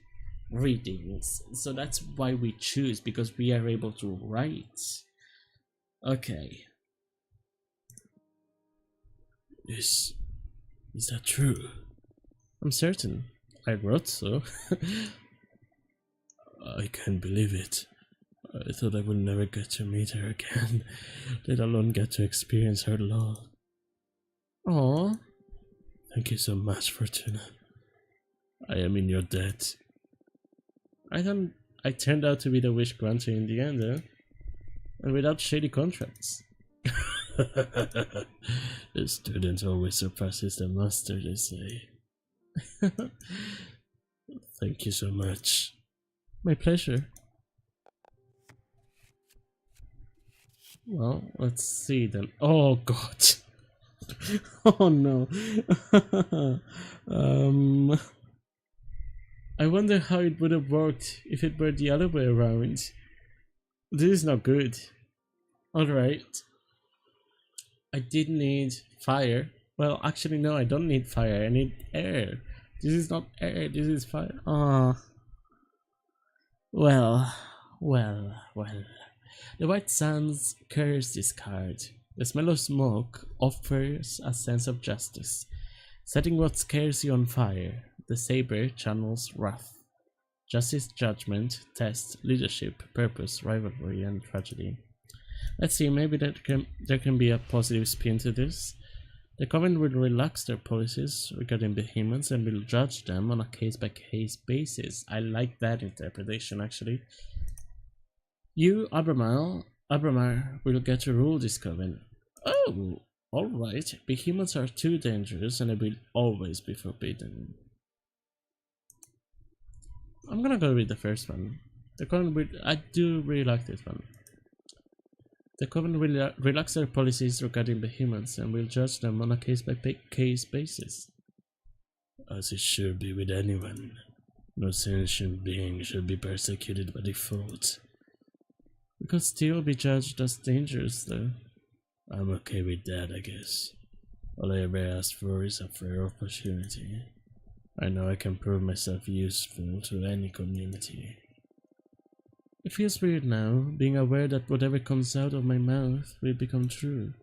readings. So that's why we choose, because we are able to write. Okay. Is that true? I'm certain. I wrote so. I can't believe it. I thought I would never get to meet her again, let alone get to experience her love. Aww. Thank you so much, Fortuna. I am in your debt. I turned out to be the wish granter in the end, eh? And without shady contracts. The student always surpasses the master, they say. Thank you so much. My pleasure. Well, let's see then. Oh god. Oh no. I wonder how it would have worked if it were the other way around. This is not good. Alright. I did need fire. Well, actually no, I don't need fire. I need air. This is not air, this is fire. Ah. Well. The White Sands carries this card. The smell of smoke offers a sense of justice, setting what scares you on fire. The saber channels wrath. Justice, judgment, test, leadership, purpose, rivalry, and tragedy. Let's see, maybe there can be a positive spin to this. The Coven will relax their policies regarding behemoths and will judge them on a case-by-case basis. I like that interpretation, actually. You, Abramar, will get to rule this Coven. Oh, alright. Behemoths are too dangerous and they will always be forbidden. I'm gonna go with the first one. The Coven will. I do really like this one. The Coven will relax their policies regarding behemoths and will judge them on a case-by-case basis. As it should be with anyone. No sentient being should be persecuted by default. We could still be judged as dangerous, though. I'm okay with that, I guess. All I ever ask for is a fair opportunity. I know I can prove myself useful to any community. It feels weird now, being aware that whatever comes out of my mouth will become true.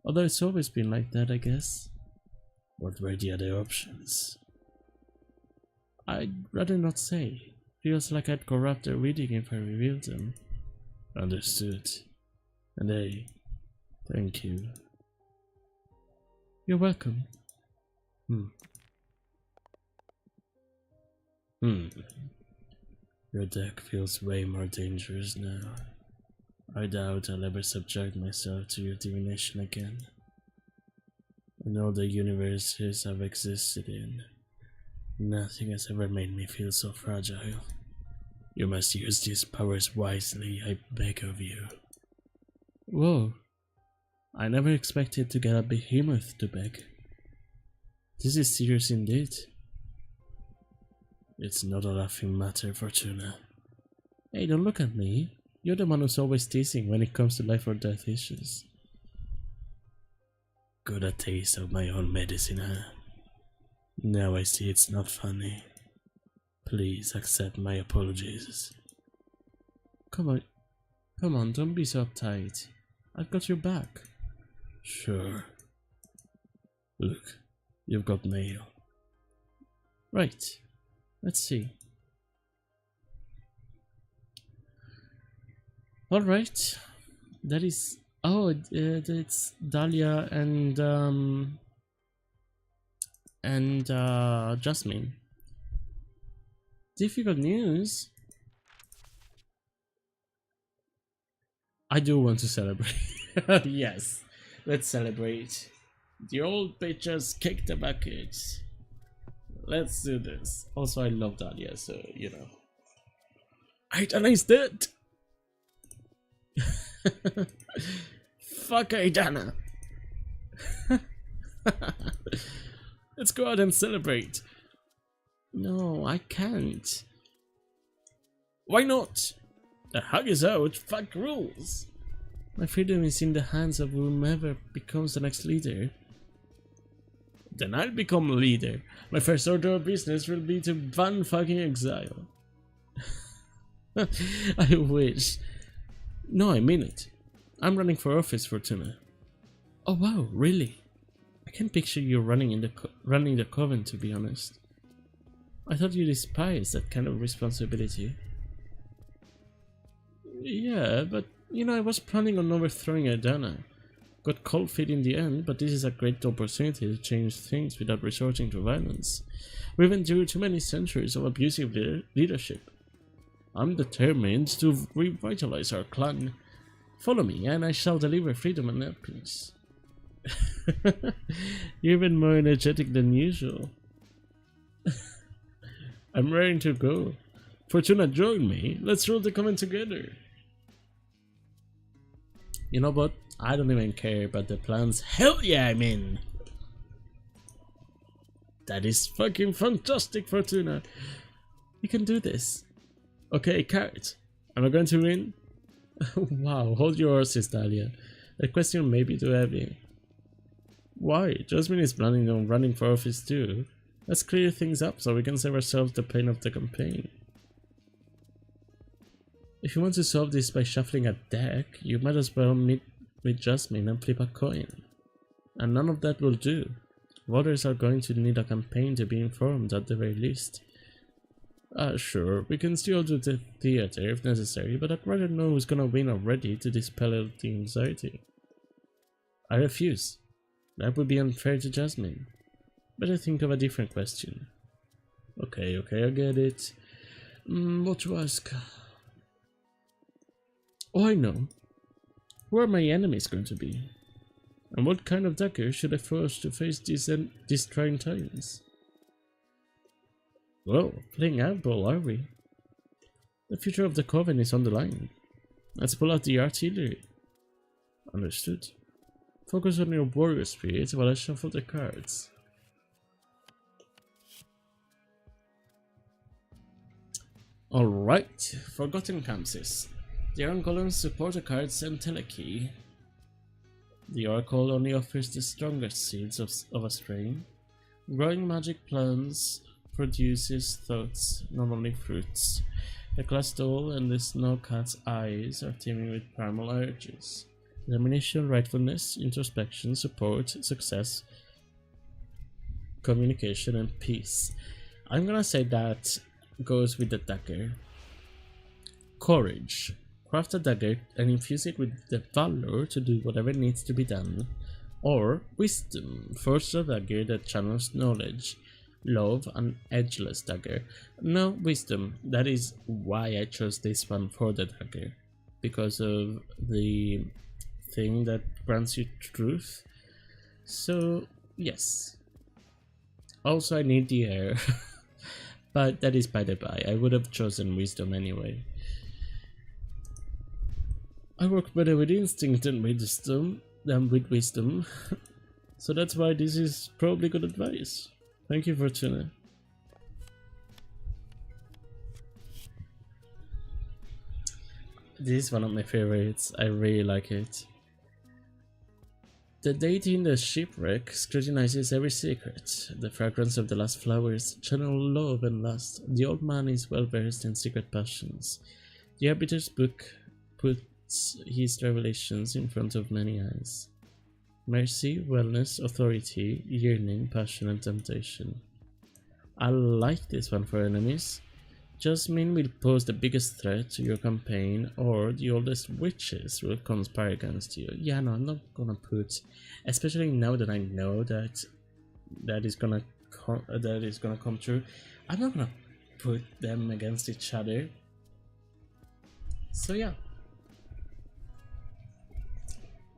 Although it's always been like that, I guess. What were the other options? I'd rather not say. Feels like I'd corrupt their reading if I revealed them. Understood. And hey, thank you. You're welcome. Your deck feels way more dangerous now. I doubt I'll ever subject myself to your divination again. In all the universes I've existed in, nothing has ever made me feel so fragile. You must use these powers wisely, I beg of you. Whoa, I never expected to get a behemoth to beg. This is serious indeed. It's not a laughing matter, Fortuna. Hey, don't look at me. You're the one who's always teasing when it comes to life or death issues. Got a taste of my own medicine, huh? Now I see it's not funny. Please accept my apologies. Come on, don't be so uptight. I've got your back. Sure. Look, you've got mail. Right. Let's see. Alright. That is... Oh, it's Dahlia and Jasmine. Difficult news. I do want to celebrate. Yes, let's celebrate. The old bitches kicked the bucket. Let's do this. Also, I love Dahlia, so you know. Aidana is dead. Fuck Aidana. Let's go out and celebrate. No, I can't. Why not? The hug is out. Fuck rules. My freedom is in the hands of whomever becomes the next leader. Then I'll become a leader. My first order of business will be to ban fucking exile. I wish. No, I mean it. I'm running for office, Fortuna. Oh wow, really? I can't picture you running the coven, to be honest. I thought you despised that kind of responsibility. Yeah, but you know, I was planning on overthrowing Aidana. Got cold feet in the end, but this is a great opportunity to change things without resorting to violence. We've endured too many centuries of abusive leadership. I'm determined to revitalize our clan. Follow me, and I shall deliver freedom and happiness. You're even more energetic than usual. I'm raring to go. Fortuna, join me. Let's rule the coven together. You know what? I don't even care about the plans. Hell yeah, I'm in! That is fucking fantastic, Fortuna. You can do this. Okay, carrot. Am I going to win? Wow, hold your horses, Dahlia. That question may be too heavy. Why? Jasmine is planning on running for office too. Let's clear things up so we can save ourselves the pain of the campaign. If you want to solve this by shuffling a deck, you might as well meet with Jasmine and flip a coin. And none of that will do. Voters are going to need a campaign to be informed at the very least. Sure, we can still do the theater if necessary, but I'd rather know who's gonna win already to dispel the anxiety. I refuse. That would be unfair to Jasmine. Better think of a different question. Okay, I get it. What to ask? Oh, I know. Who are my enemies going to be? And what kind of dagger should I forge to face these trying times? Well, playing hardball, are we? The future of the coven is on the line. Let's pull out the artillery. Understood. Focus on your warrior spirit while I shuffle the cards. Alright, Forgotten Kansas. The Iron Golems support the cards and Telekey. The Oracle only offers the strongest seeds of a strain. Growing magic plants produces thoughts, not only fruits. The glass doll and the snow cat's eyes are teeming with primal urges. Determination, rightfulness, introspection, support, success, communication, and peace. I'm gonna say that goes with the dagger. Courage. Craft a dagger and infuse it with the valor to do whatever needs to be done. Or wisdom. Forge a dagger that channels knowledge. Love, an edgeless dagger. No, wisdom. That is why I chose this one for the dagger. Because of the thing that grants you truth. So Yes. Also, I need the air. But that is by the by. I would have chosen wisdom anyway. I work better with instinct than with wisdom. So that's why this is probably good advice. Thank you, Fortuna. This is one of my favorites. I really like it. The deity in the shipwreck scrutinizes every secret. The fragrance of the last flowers channel love and lust. The old man is well versed in secret passions. The arbiter's book puts his revelations in front of many eyes. Mercy, wellness, authority, yearning, passion, and temptation. I like this one for enemies. Jasmine will pose the biggest threat to your campaign, or the oldest witches will conspire against you. Yeah, no, I'm not gonna put, especially now that I know that is gonna come true. I'm not gonna put them against each other. So yeah,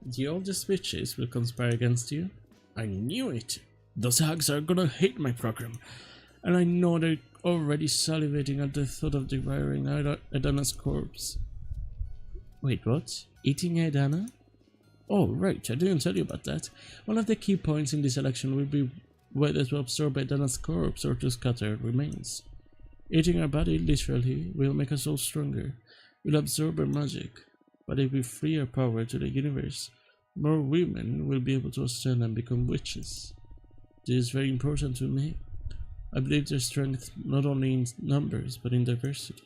the oldest witches will conspire against you. I knew it. Those hags are gonna hate my program, and I know they're already salivating at the thought of devouring Adana's corpse. Wait, what? Eating Adana? Oh, right, I didn't tell you about that. One of the key points in this election will be whether to absorb Adana's corpse or to scatter her remains. Eating her body, literally, will make us all stronger. We'll absorb her magic, but if we free her power to the universe, more women will be able to ascend and become witches. This is very important to me. I believe their strength not only in numbers, but in diversity.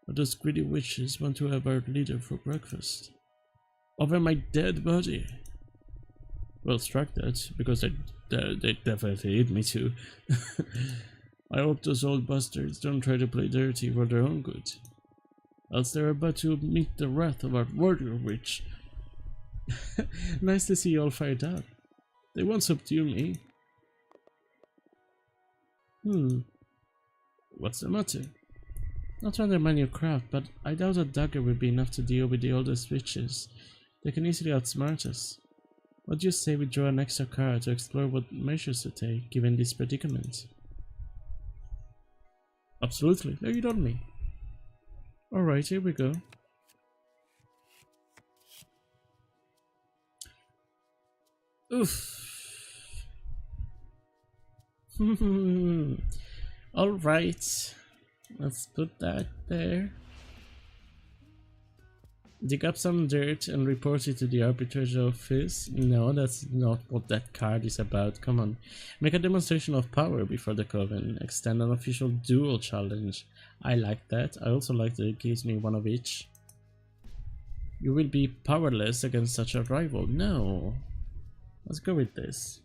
But those greedy witches want to have our leader for breakfast. Over my dead body! Well, struck that, because they definitely hit me too. I hope those old bastards don't try to play dirty for their own good. Else they're about to meet the wrath of our warrior witch. Nice to see you all fired up. They won't subdue me. What's the matter? Not to undermine your craft, but I doubt a dagger will be enough to deal with the oldest witches. They can easily outsmart us. What do you say we draw an extra card to explore what measures to take, given this predicament? Absolutely, lay it on me. Alright, here we go. Oof. Alright, let's put that there. Dig up some dirt and report it to the arbitrator's office. No, that's not what that card is about. Come on. Make a demonstration of power before the coven. Extend an official duel challenge. I like that. I also like that it gives me one of each. You will be powerless against such a rival. No. Let's go with this.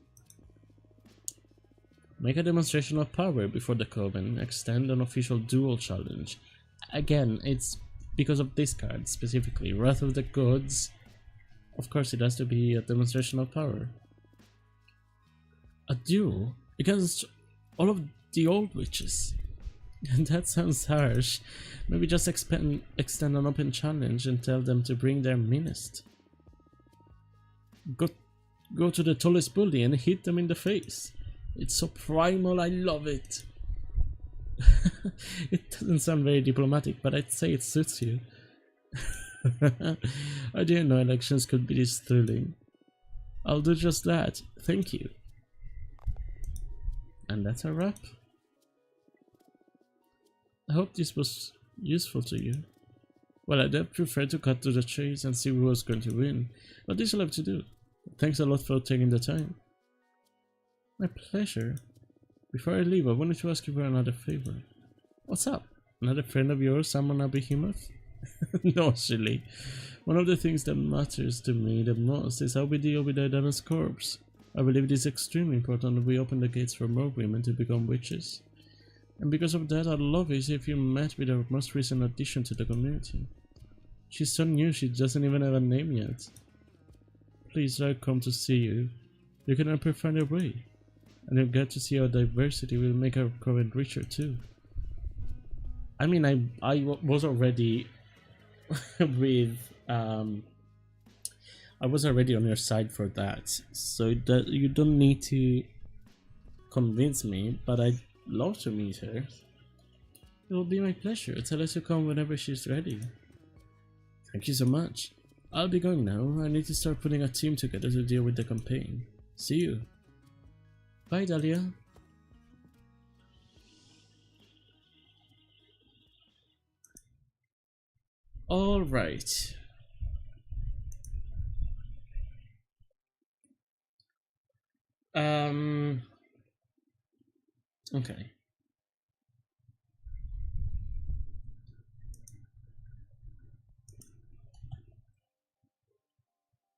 Make a demonstration of power before the coven. Extend an official duel challenge. Again, it's because of this card specifically. Wrath of the Gods. Of course it has to be a demonstration of power. A duel against all of the old witches. That sounds harsh. Maybe just extend an open challenge and tell them to bring their meanest. Go to the tallest bully and hit them in the face. It's so primal, I love it. It doesn't sound very diplomatic, but I'd say it suits you. I didn't know elections could be this thrilling. I'll do just that, thank you. And that's a wrap. I hope this was useful to you. Well, I'd prefer to cut to the chase and see who was going to win, but this will have to do. Thanks a lot for taking the time. My pleasure. Before I leave, I wanted to ask you for another favor. What's up? Another friend of yours summon a behemoth? No, silly. One of the things that matters to me the most is how we deal with Adana's corpse. I believe it is extremely important that we open the gates for more women to become witches. And because of that, I'd love it if you met with our most recent addition to the community. She's so new, she doesn't even have a name yet. Please, I'll come to see you. You can help her find her way. And you'll get to see how diversity will make our coven richer too. I mean, I was already with I was already on your side for that, so that you don't need to convince me, but I'd love to meet her. It will be my pleasure. Tell her to come whenever she's ready. Thank you so much. I'll be going now. I need to start putting a team together to deal with the campaign. See you. Bye, Dahlia. All right. Okay.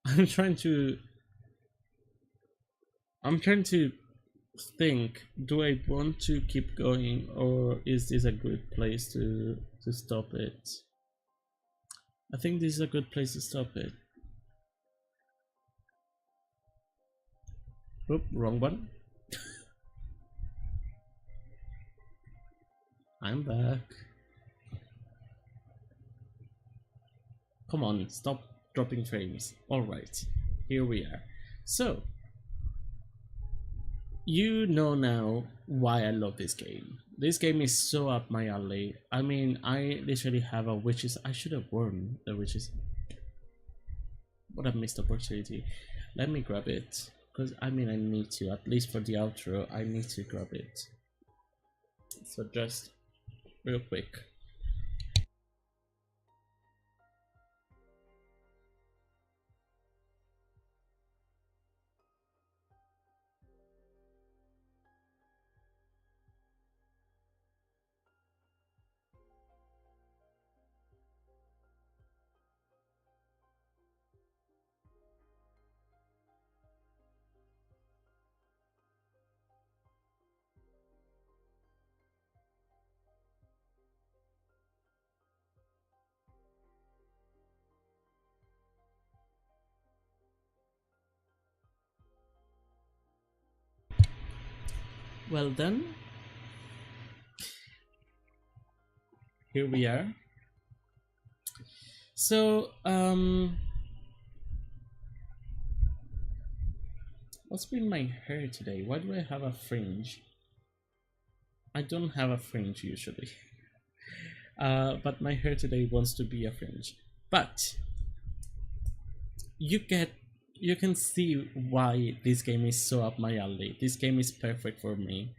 I'm trying to think, do I want to keep going, or is this a good place to stop it? I think this is a good place to stop it. Oop, wrong one. I'm back. Come on, stop dropping frames. Alright, here we are. So, you know now why I love this game. This game is so up my alley. I mean, I literally have a witches. I should have worn the witches. What a missed opportunity. Let me grab it. Because I mean, I need to, at least for the outro, I need to grab it. So just real quick. Well done. Here we are. So, what's been my hair today? Why do I have a fringe? I don't have a fringe usually. But my hair today wants to be a fringe. But you can see why this game is so up my alley. This game is perfect for me.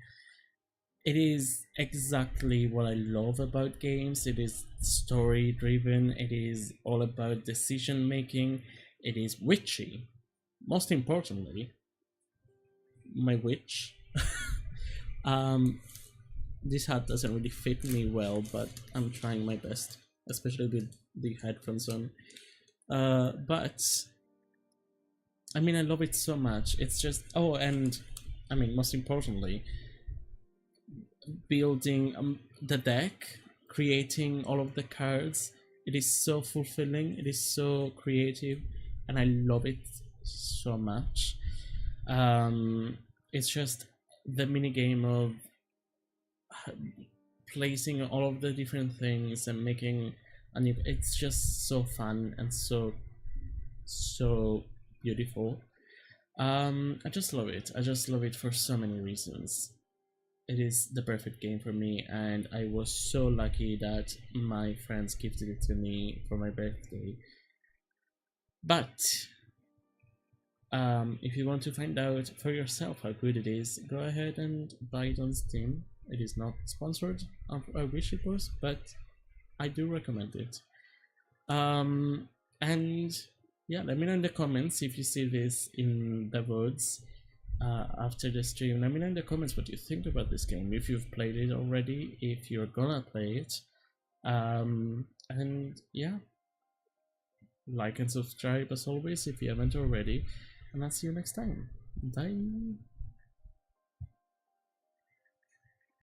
It is exactly what I love about games. It is story driven. It is all about decision making. It is witchy. Most importantly, my witch. This hat doesn't really fit me well, but I'm trying my best, especially with the headphones on. But I mean, I love it so much. It's just, oh, and I mean, most importantly, building the deck, creating all of the cards. It is so fulfilling. It is so creative, and I love it so much. It's just the mini game of placing all of the different things and making a new. It's just so fun and so beautiful. I just love it. I just love it for so many reasons. It is the perfect game for me, and I was so lucky that my friends gifted it to me for my birthday. But if you want to find out for yourself how good it is, go ahead and buy it on Steam. It is not sponsored. I wish it was, but I do recommend it. And yeah, let me know in the comments if you see this in the words after the stream. Let me know in the comments what you think about this game, if you've played it already, if you're gonna play it. And yeah, like and subscribe as always if you haven't already, and I'll see you next time. Bye.